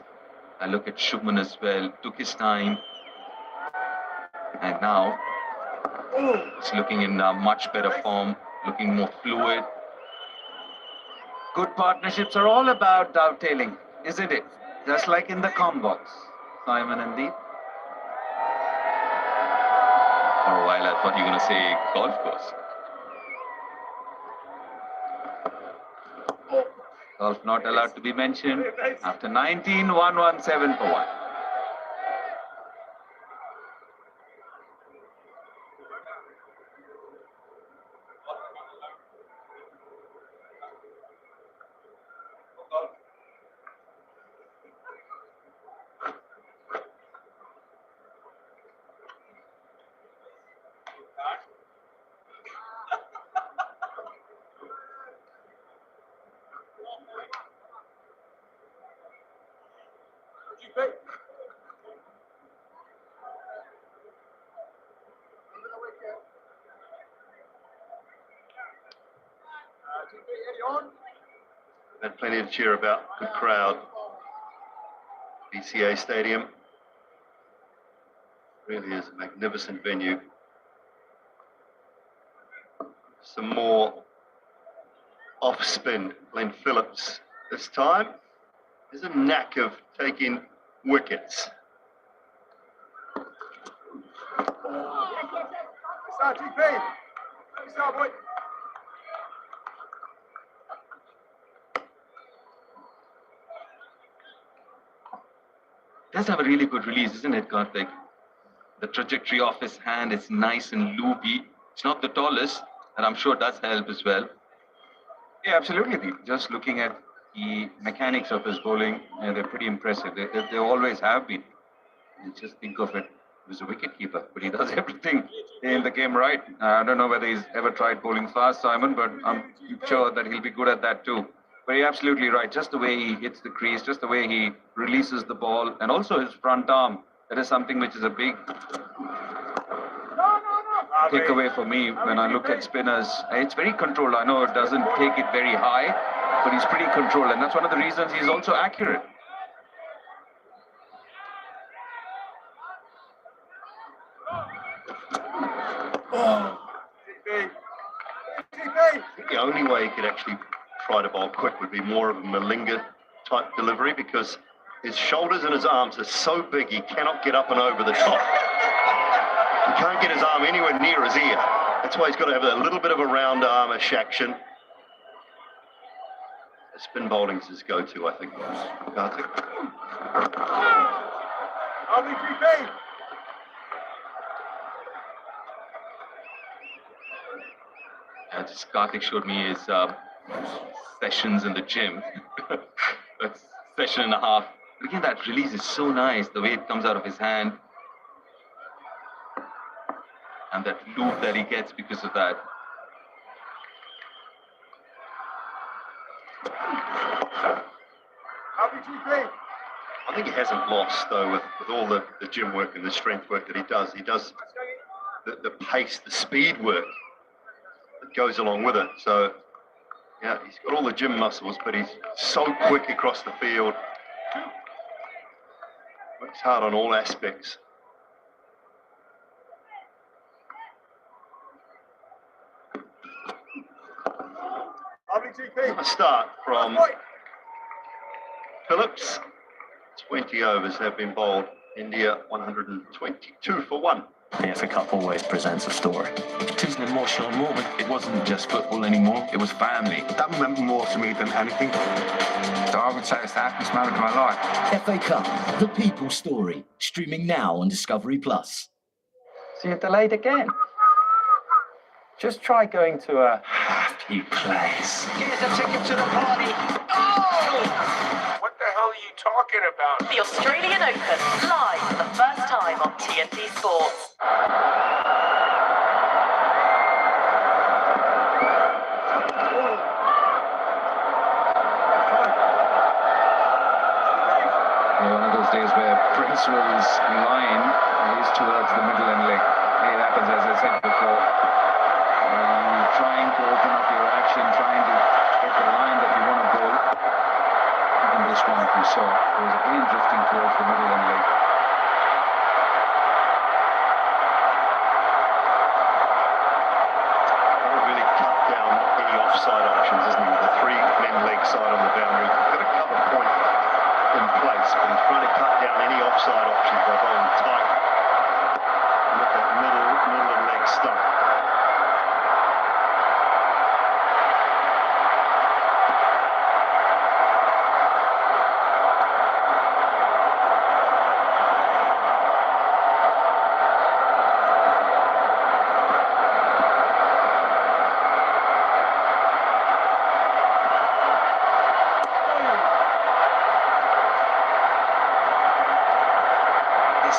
I look at Shubman as well, took his time, and now he's looking in much better form, looking more fluid. Good partnerships are all about dovetailing, isn't it? Just like in the combox, Simon and Deep. For a while I thought you were going to say golf course. Golf not allowed to be mentioned. After 19, 117 for 1. Had plenty to cheer about. Good crowd. BCA Stadium. Really is a magnificent venue. Some more off spin. Glenn Phillips this time is a knack of taking wickets. Does have a really good release, isn't it, Karthik? The trajectory of his hand is nice and loopy. It's not the tallest, and I'm sure does help as well. Yeah, absolutely, Deep. Just looking at the mechanics of his bowling, they're pretty impressive. They always have been. You just think of it, he was a wicketkeeper, but he does everything in the game right. I don't know whether he's ever tried bowling fast, Simon, but I'm sure that he'll be good at that too. But you're absolutely right. Just the way he hits the crease, just the way he releases the ball, and also his front arm. That is something which is a big takeaway for me when I look at spinners. It's very controlled. I know it doesn't take it very high, but he's pretty controlled, and that's one of the reasons he's also accurate. The only way he could actually try to bowl quick would be more of a Malinga type delivery because his shoulders and his arms are so big he cannot get up and over the top. He can't get his arm anywhere near his ear. That's why he's got to have a little bit of a round armish action. Spin bowling's his go-to, I think. Karthik. Just Karthik showed me his sessions in the gym. That's session and a half. But again, that release is so nice, the way it comes out of his hand. And that loop that he gets because of that. I think he hasn't lost, though, with all the gym work and the strength work that he does. He does the pace, the speed work that goes along with it. So, yeah, he's got all the gym muscles, but he's so quick across the field. Works hard on all aspects. A start from Phillips. 20 overs have been bowled. India 122 for 1. The FA Cup always presents a story. It is an emotional moment. It wasn't just football anymore, it was family. That meant more to me than anything. So I would say it's the happiest moment of my life. FA Cup, the people's story. Streaming now on Discovery+. So you're delayed again? Just try going to a happy place. Here's a ticket to the party. Oh! What the hell are you talking about? The Australian Open, live for the first time on TNT Sports. One of those days where Bracewell's line is towards the middle and leg. It happens, as I said before. Trying to open up your action, trying to get the line that you want to bowl. Even this one, if you saw, there was again drifting towards the middle and leg. Really cut down any offside options, isn't he? The 3-men leg side on the boundary. Got a cover point in place, but he's trying to cut down any offside options by bowling tight with that middle and leg stump.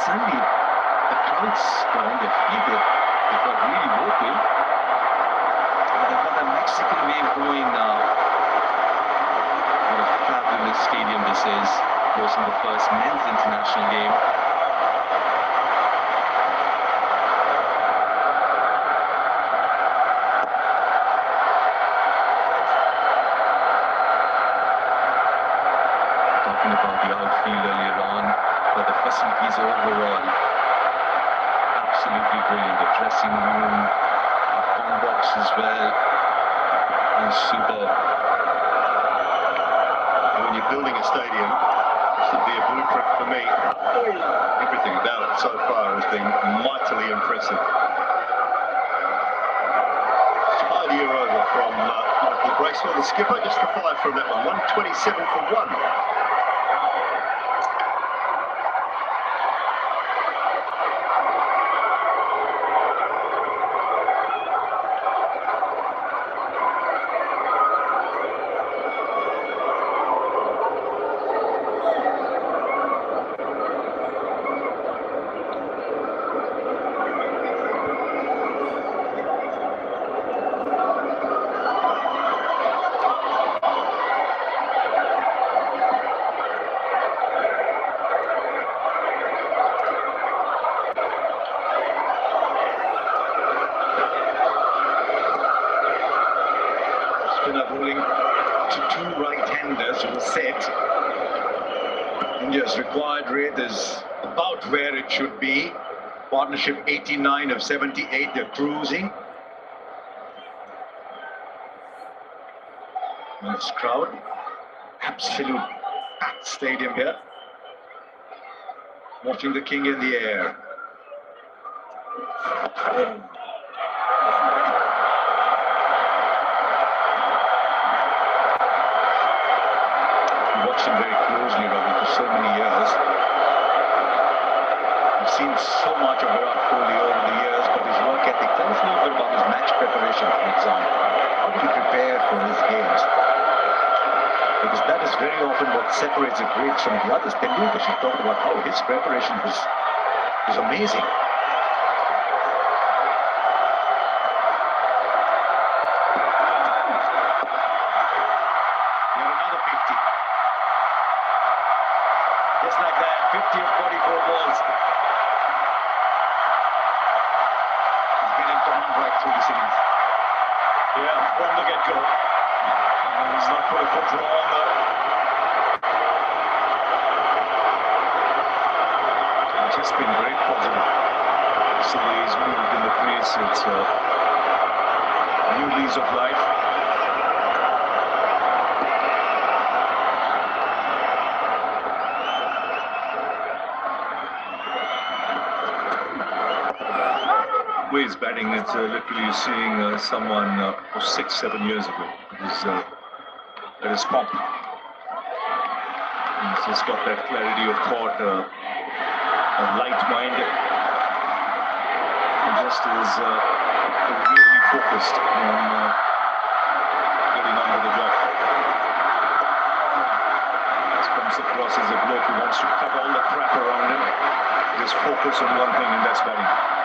Sandy, the crowds got on their feet. They got really vocal. They've got that Mexican wave going now. What a fabulous stadium this is. Hosting the first men's international game. Talking about the outfield earlier on. But the facilities overall, absolutely brilliant. The dressing room, the home box as well, and superb. And when you're building a stadium, this would be a blueprint for me. Everything about it so far has been mightily impressive. Tidier over from Michael Bracewell, the skipper, just the 5 from that one. 127 for 1. Bowling to 2 right-handers who set. India's required rate is about where it should be. Partnership 89 of 78, they're cruising. And this crowd, absolute packed stadium here. Watching the king in the air. seen so much of Virat Kohli over the years, but his work ethic. Tell us a little bit about his match preparation, for example. How did he prepare for his games? Because that is very often what separates the greats from the others. Tendulkar should talk about how his preparation was amazing. Just like that, 50 of 44 balls. He's been in command right through this innings. Yeah, from the get-go. He's not put a foot wrong. It's just been very positive. So he's moved in the crease. It's a new lease of life. Ways batting, it's literally seeing someone of 6-7 years ago. That is comp. He's just got that clarity of thought, a light mind, and just is really focused on getting on with the job. This comes across as a bloke who wants to cut all the crap around him. Just focus on one thing, and that's batting.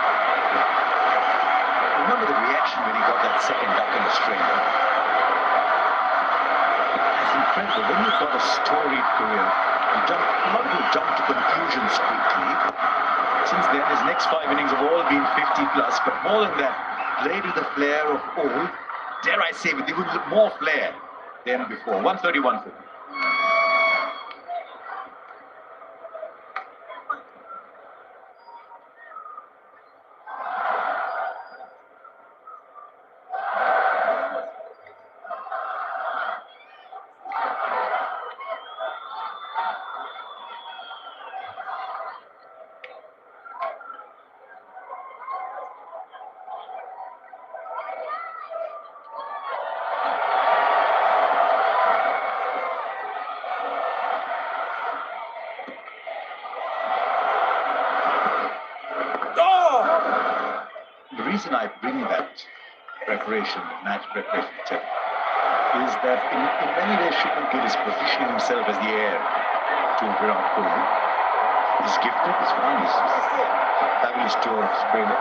Remember the reaction when he got that second duck in Australia? It's incredible. When you've got a storied career, a lot of you jump to conclusions quickly. Since then, his next 5 innings have all been 50 plus, but more than that, played with the flair of old. Dare I say, with even more flair than before. 131 for him. The reason I bring that preparation, match preparation, etc., is that in many ways Shubman Gill is positioning himself as the heir to Virat Kohli. He's gifted, he's fine, he's fabulous tour of Australia.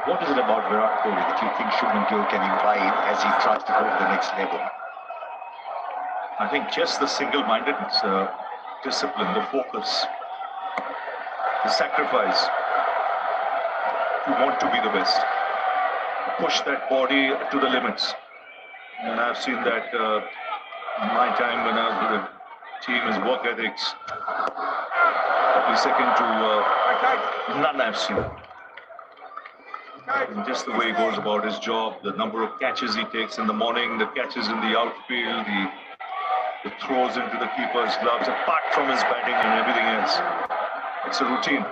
What is it about Virat Kohli that you think Shubman Gill can imbibe as he tries to go to the next level? I think just the single-mindedness, discipline, the focus, the sacrifice. You want to be the best. Push that body to the limits. And I've seen that in my time when I was with the team, his work ethics. Probably second to none I've seen. And just the way he goes about his job, the number of catches he takes in the morning, the catches in the outfield, the throws into the keeper's gloves, apart from his batting and everything else. It's a routine.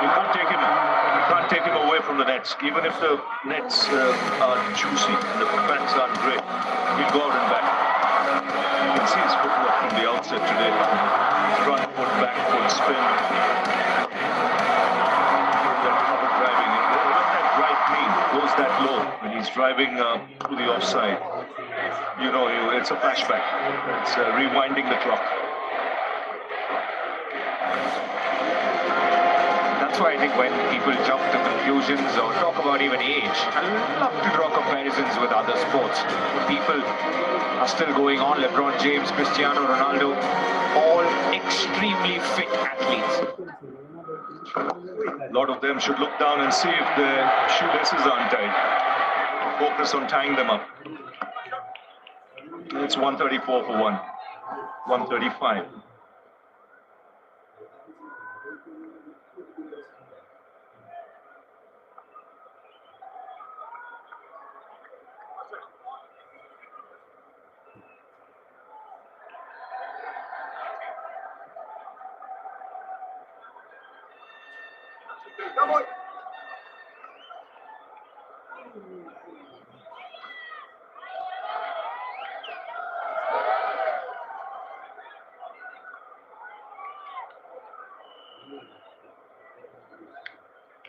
You can't take him away from the nets. Even if the nets are juicy and the bats aren't great, he'll go out and bat. You can see his footwork from the outset today. Front foot, back foot, spin. That cover driving. When that right knee goes that low, when he's driving to the offside, you know, it's a flashback. It's rewinding the clock. That's why I think when people jump to conclusions or talk about even age, I love to draw comparisons with other sports. People are still going on. LeBron James, Cristiano Ronaldo, all extremely fit athletes. A lot of them should look down and see if their shoelaces aren't tied. Focus on tying them up. It's 134 for 1. 135. Come on.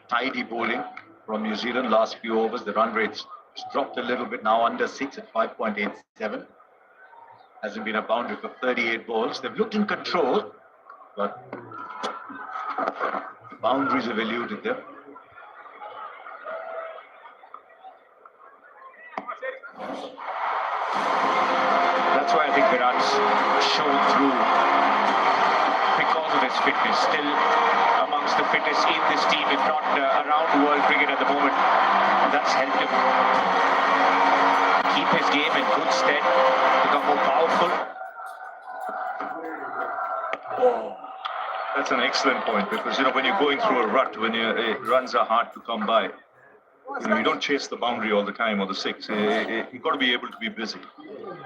Tidy bowling from New Zealand last few overs. The run rate's dropped a little bit, now under 6 at 5.87. Hasn't been a boundary for 38 balls. They've looked in control, but the boundaries have eluded them. That's why I think Virat's shown through because of his fitness. Still amongst the fittest in this team, if not around world cricket at the moment. That's helped him keep his game in good stead, become more powerful. That's an excellent point, because when you're going through a rut, when runs are hard to come by, you don't chase the boundary all the time or the six. You've got to be able to be busy.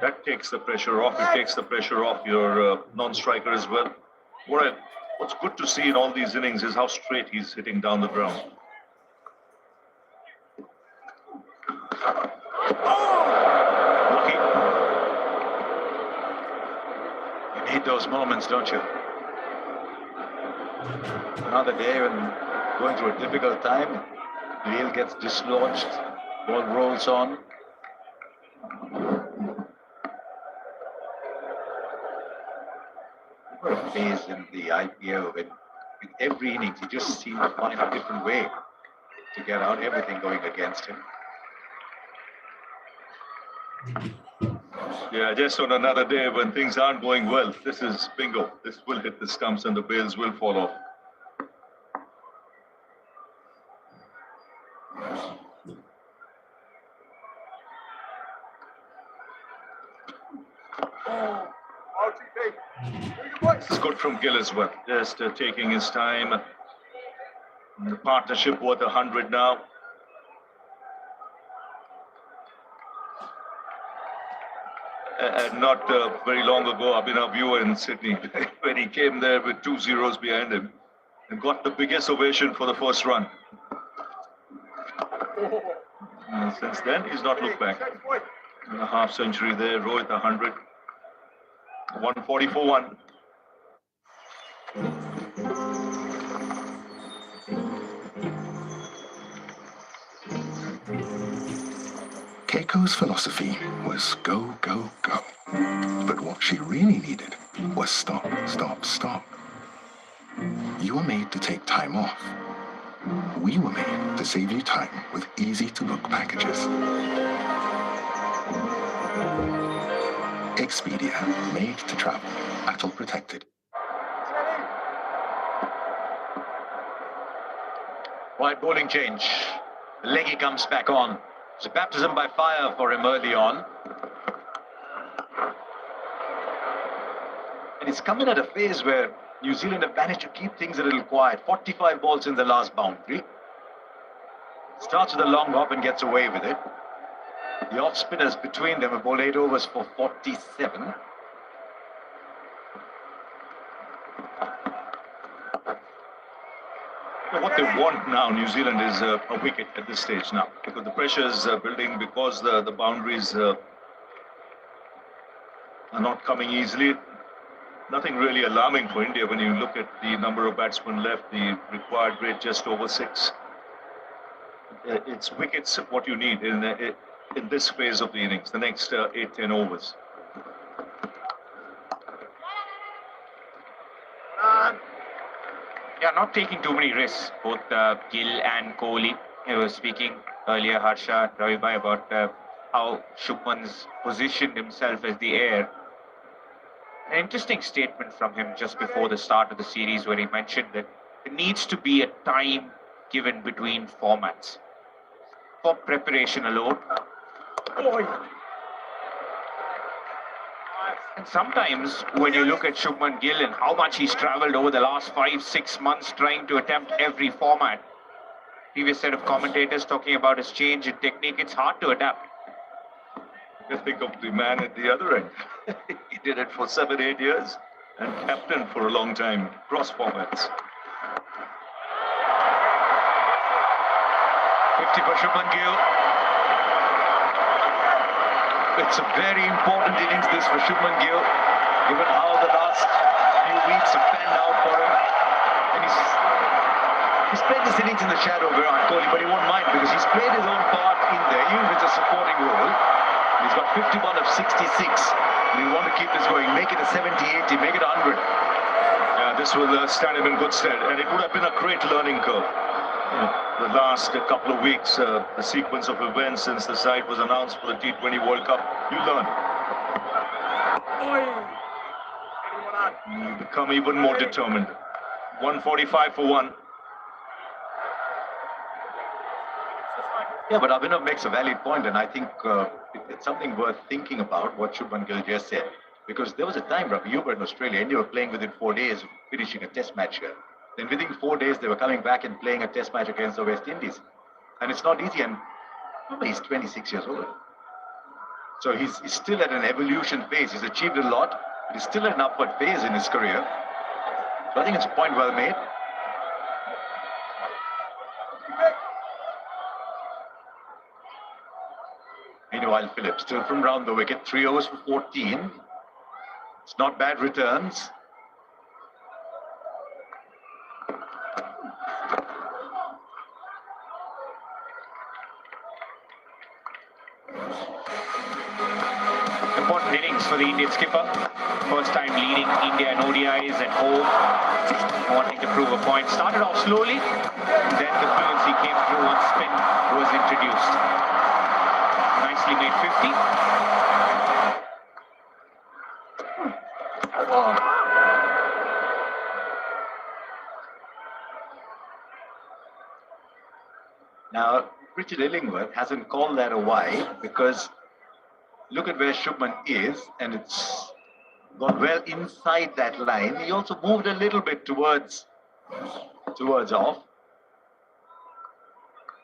That takes the pressure off. It takes the pressure off your non-striker as well. What's good to see in all these innings is how straight he's hitting down the ground. Okay. You need those moments, don't you? Another day when going through a difficult time, the reel gets dislodged, ball rolls on. What a phase in the IPL when with every innings he just seemed to find a different way to get out, everything going against him. Yeah, just on another day when things aren't going well, this is bingo. This will hit the stumps and the bails will fall off. It's good from Gill as well, just taking his time. The partnership worth 100 now. And not very long ago, Abhinav Viewer in Sydney, when he came there with 2 zeros behind him and got the biggest ovation for the first run. And since then, he's not looked back. And a half century there, Rohit 100. 140 for 1. Keiko's philosophy was go, go, go. But what she really needed was stop, stop, stop. You were made to take time off. We were made to save you time with easy-to-book packages. Expedia, made to travel, ATOL protected. Wide bowling change. Leggy comes back on. It's a baptism by fire for him early on. And it's come in at a phase where New Zealand have managed to keep things a little quiet. 45 balls in the last boundary. Starts with a long hop and gets away with it. The off spinners between them have bowled 8 overs for 47. What they want now, New Zealand, is a wicket at this stage now, because the pressure is building, because the boundaries are not coming easily. Nothing really alarming for India when you look at the number of batsmen left, the required rate just over 6. It's wickets what you need in this phase of the innings, the next 8-10 overs. Yeah, not taking too many risks, both Gill and Kohli. I was speaking earlier, Harsha, Ravi Bhai, about how Shubman's positioned himself as the heir. An interesting statement from him just before the start of the series, where he mentioned that there needs to be a time given between formats for preparation alone. And sometimes when you look at Shubman Gill and how much he's travelled over the last 5-6 months trying to attempt every format, previous set of commentators talking about his change in technique, it's hard to adapt. Just think of the man at the other end. He did it for 7-8 years and captain for a long time, cross formats. 50 for Shubman Gill. It's a very important innings this for Shubman Gill, given how the last few weeks have panned out for him. And he's this innings in the shadow of Virat Kohli, but he won't mind because he's played his own part in there, even if it's a supporting role. He's got 51 of 66. We want to keep this going, make it a 70-80, make it 100. Yeah, this will stand him in good stead, and it would have been a great learning curve. The last couple of weeks, the sequence of events since the side was announced for the T20 World Cup, you learn. You become even more determined. 145 for 1. Yeah, but Abhinav makes a valid point, and I think it's something worth thinking about what Shubman Gill just said. Because there was a time, Ravi, you were in Australia and you were playing within 4 days of finishing a test match here. Then within 4 days, they were coming back and playing a test match against the West Indies. And it's not easy, and remember, he's 26 years old. So he's still at an evolution phase. He's achieved a lot, but he's still at an upward phase in his career. So I think it's a point well made. Meanwhile, Phillips still from round the wicket, 3 overs for 14. It's not bad returns. Important innings for the Indian skipper. First time leading India in ODIs at home. Wanting to prove a point. Started off slowly, then the fluency came through once spin was introduced. Nicely made 50. Now, Richard Illingworth hasn't called that a wide because look at where Shubman is, and it's gone well inside that line. He also moved a little bit towards off.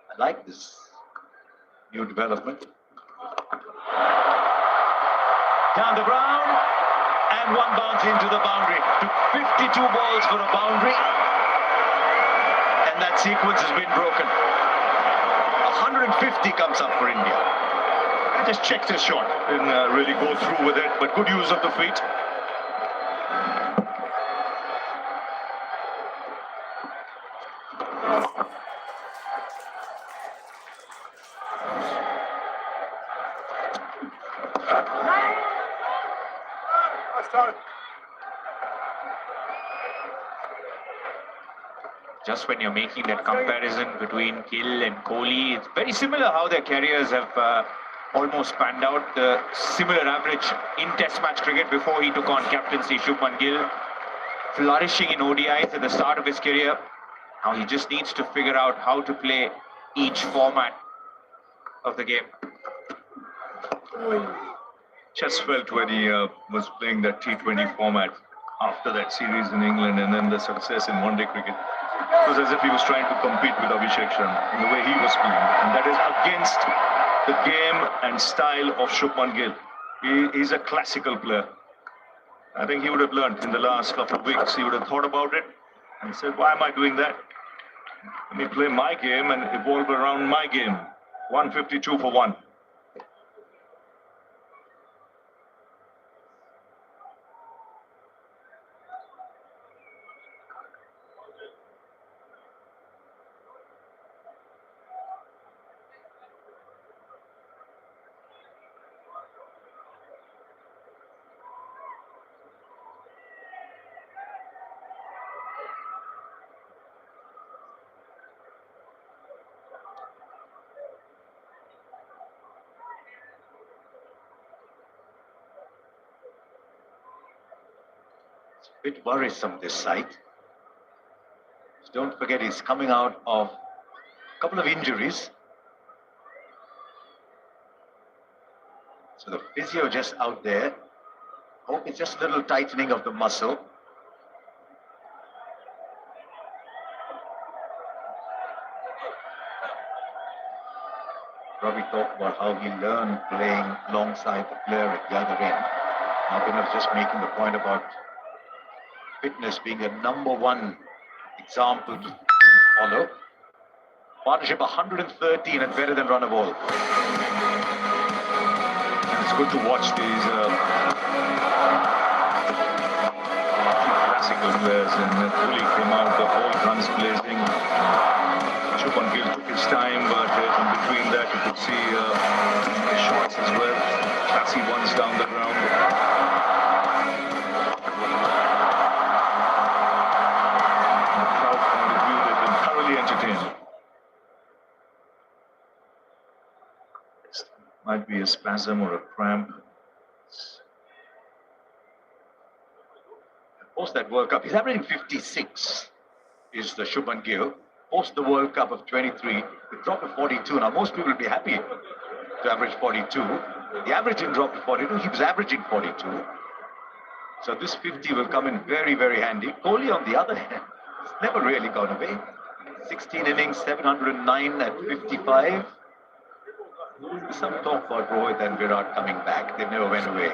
I like this new development. Down the ground, and one bounce into the boundary. Took 52 balls for a boundary, and that sequence has been broken. 150 comes up for India. I just checked his shot. Didn't really go through with it, but good use of the feet. Just when you're making that comparison between Gill and Kohli, it's very similar how their careers have almost panned out. Similar average in Test match cricket before he took on captaincy. Shubman Gill flourishing in ODIs at the start of his career. Now he just needs to figure out how to play each format of the game. Just felt when he was playing that T20 format after that series in England and then the success in one-day cricket. It was as if he was trying to compete with Abhishek Sharma in the way he was playing. And that is against the game and style of Shubman Gill. He's a classical player. I think he would have learned in the last couple of weeks. He would have thought about it and said, why am I doing that? Let me play my game and evolve around my game. 152 for 1. Bit worrisome, this side. Don't forget, he's coming out of a couple of injuries. So the physio just out there. Hope it's just a little tightening of the muscle. Ravi talked about how he learned playing alongside the player at the other end. Abhinav's just making the point about fitness being a #1 example to follow. Partnership 113 and better than run a ball. And it's good to watch these classical players, and Kohli came out, the whole guns blazing. Shubman Gill took his time, but in between that you could see the shots as well. Classy ones down the ground. The crowd point of view, they've been thoroughly entertained. This might be a spasm or a cramp. Post that World Cup, he's averaging 56, is the Shubman Gill. Post the World Cup of 23, it dropped to 42. Now, most people will be happy to average 42. The average didn't drop to 42, he was averaging 42. So this 50 will come in very, very handy. Kohli, on the other hand, has never really gone away. 16 innings, 709 at 55. There's some talk about Rohit and Virat coming back. They never went away.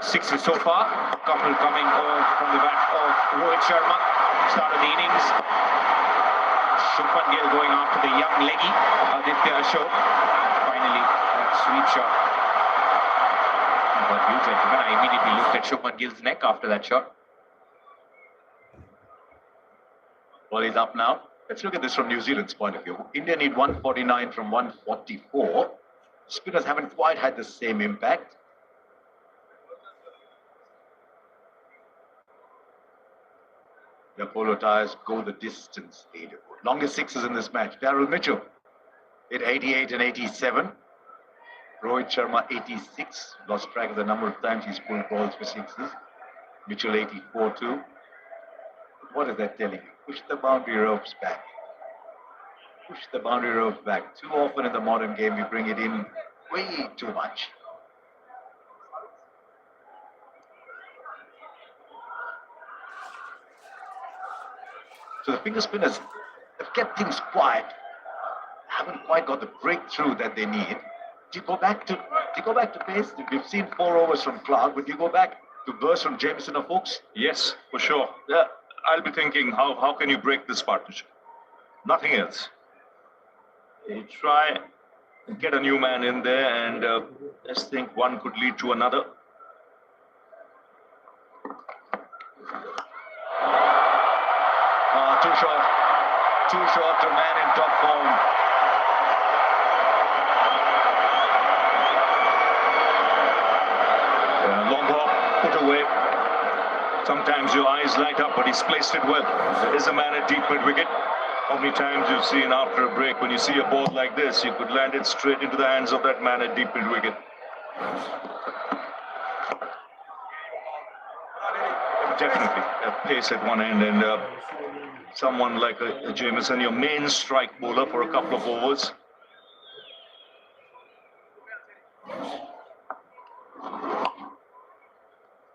Sixes so far, couple coming from the bat of Rohit Sharma, start of the innings. Shubman Gill going after the young leggy, Aditya Ashok. Finally, that sweep shot. But you gentlemen, I immediately looked at Shubman Gill's neck after that shot. Ball is up now. Let's look at this from New Zealand's point of view. India need 149 from 144. Spinners haven't quite had the same impact. The polo tires go the distance leaderboard. Longest sixes in this match. Daryl Mitchell hit 88 and 87. Rohit Sharma 86. Lost track of the number of times he's pulled balls for sixes. Mitchell 84 too. What is that telling you? Push the boundary ropes back. Push the boundary ropes back. Too often in the modern game we bring it in way too much. So the finger spinners have kept things quiet. Haven't quite got the breakthrough that they need. Do you go back to pace? We've seen 4 overs from Clark, but do you go back to burst from Jameson or Fuchs? Yes, for sure. Yeah, I'll be thinking, how can you break this partnership? Nothing else. You try and get a new man in there, and just think one could lead to another. Too short to man in top form. Long hop, put away. Sometimes your eyes light up, but he's placed it well. There is a man at deep mid-wicket. How many times you've seen after a break, when you see a ball like this, you could land it straight into the hands of that man at deep mid-wicket. Definitely a pace at one end, and someone like a Jameson, your main strike bowler for a couple of overs.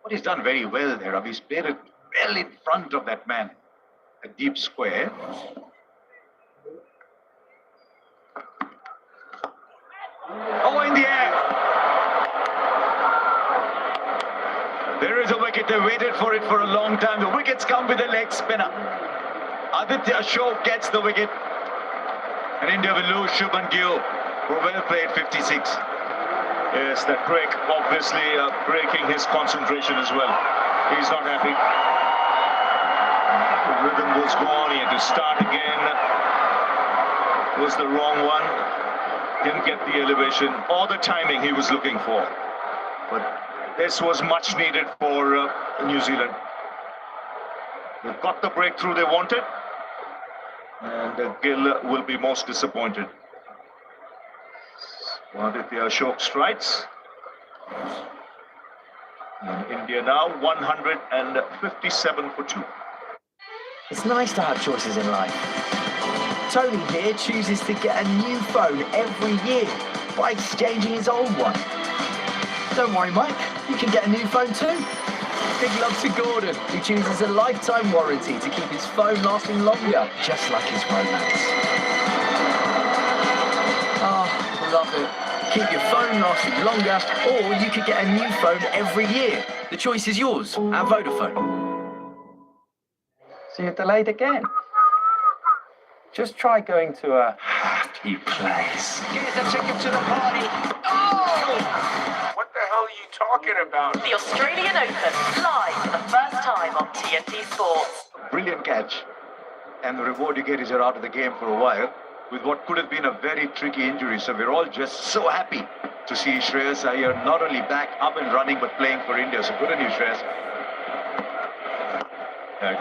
What he's done very well there, he's played it well in front of that man, a deep square. Oh, in the air! There is a wicket. They waited for it for a long time. The wickets come with a leg spinner. Aditya Ashok gets the wicket. And India will lose Shubman Gill, who well played 56. Yes, that break obviously breaking his concentration as well. He's not happy. The rhythm was gone. He had to start again. It was the wrong one. Didn't get the elevation or the timing he was looking for. But this was much needed for New Zealand. They've got the breakthrough they wanted, and Gill will be most disappointed. Aditya Ashok strikes. And India now 157 for 2. It's nice to have choices in life. Tony here chooses to get a new phone every year by exchanging his old one. Don't worry, Mike, you can get a new phone too. Big love to Gordon, who chooses a lifetime warranty to keep his phone lasting longer, just like his romance. Oh, love it. Keep your phone lasting longer, or you could get a new phone every year. The choice is yours at Vodafone. See you delayed again. Just try going to a happy place. Here's a ticket to the party. Oh! What the hell are you talking about? The Australian Open, live for the first time on TNT Sports. Brilliant catch. And the reward you get is you're out of the game for a while with what could have been a very tricky injury. So we're all just so happy to see Shreyas Iyer not only back up and running but playing for India. So good on you, Shreyas. Yeah,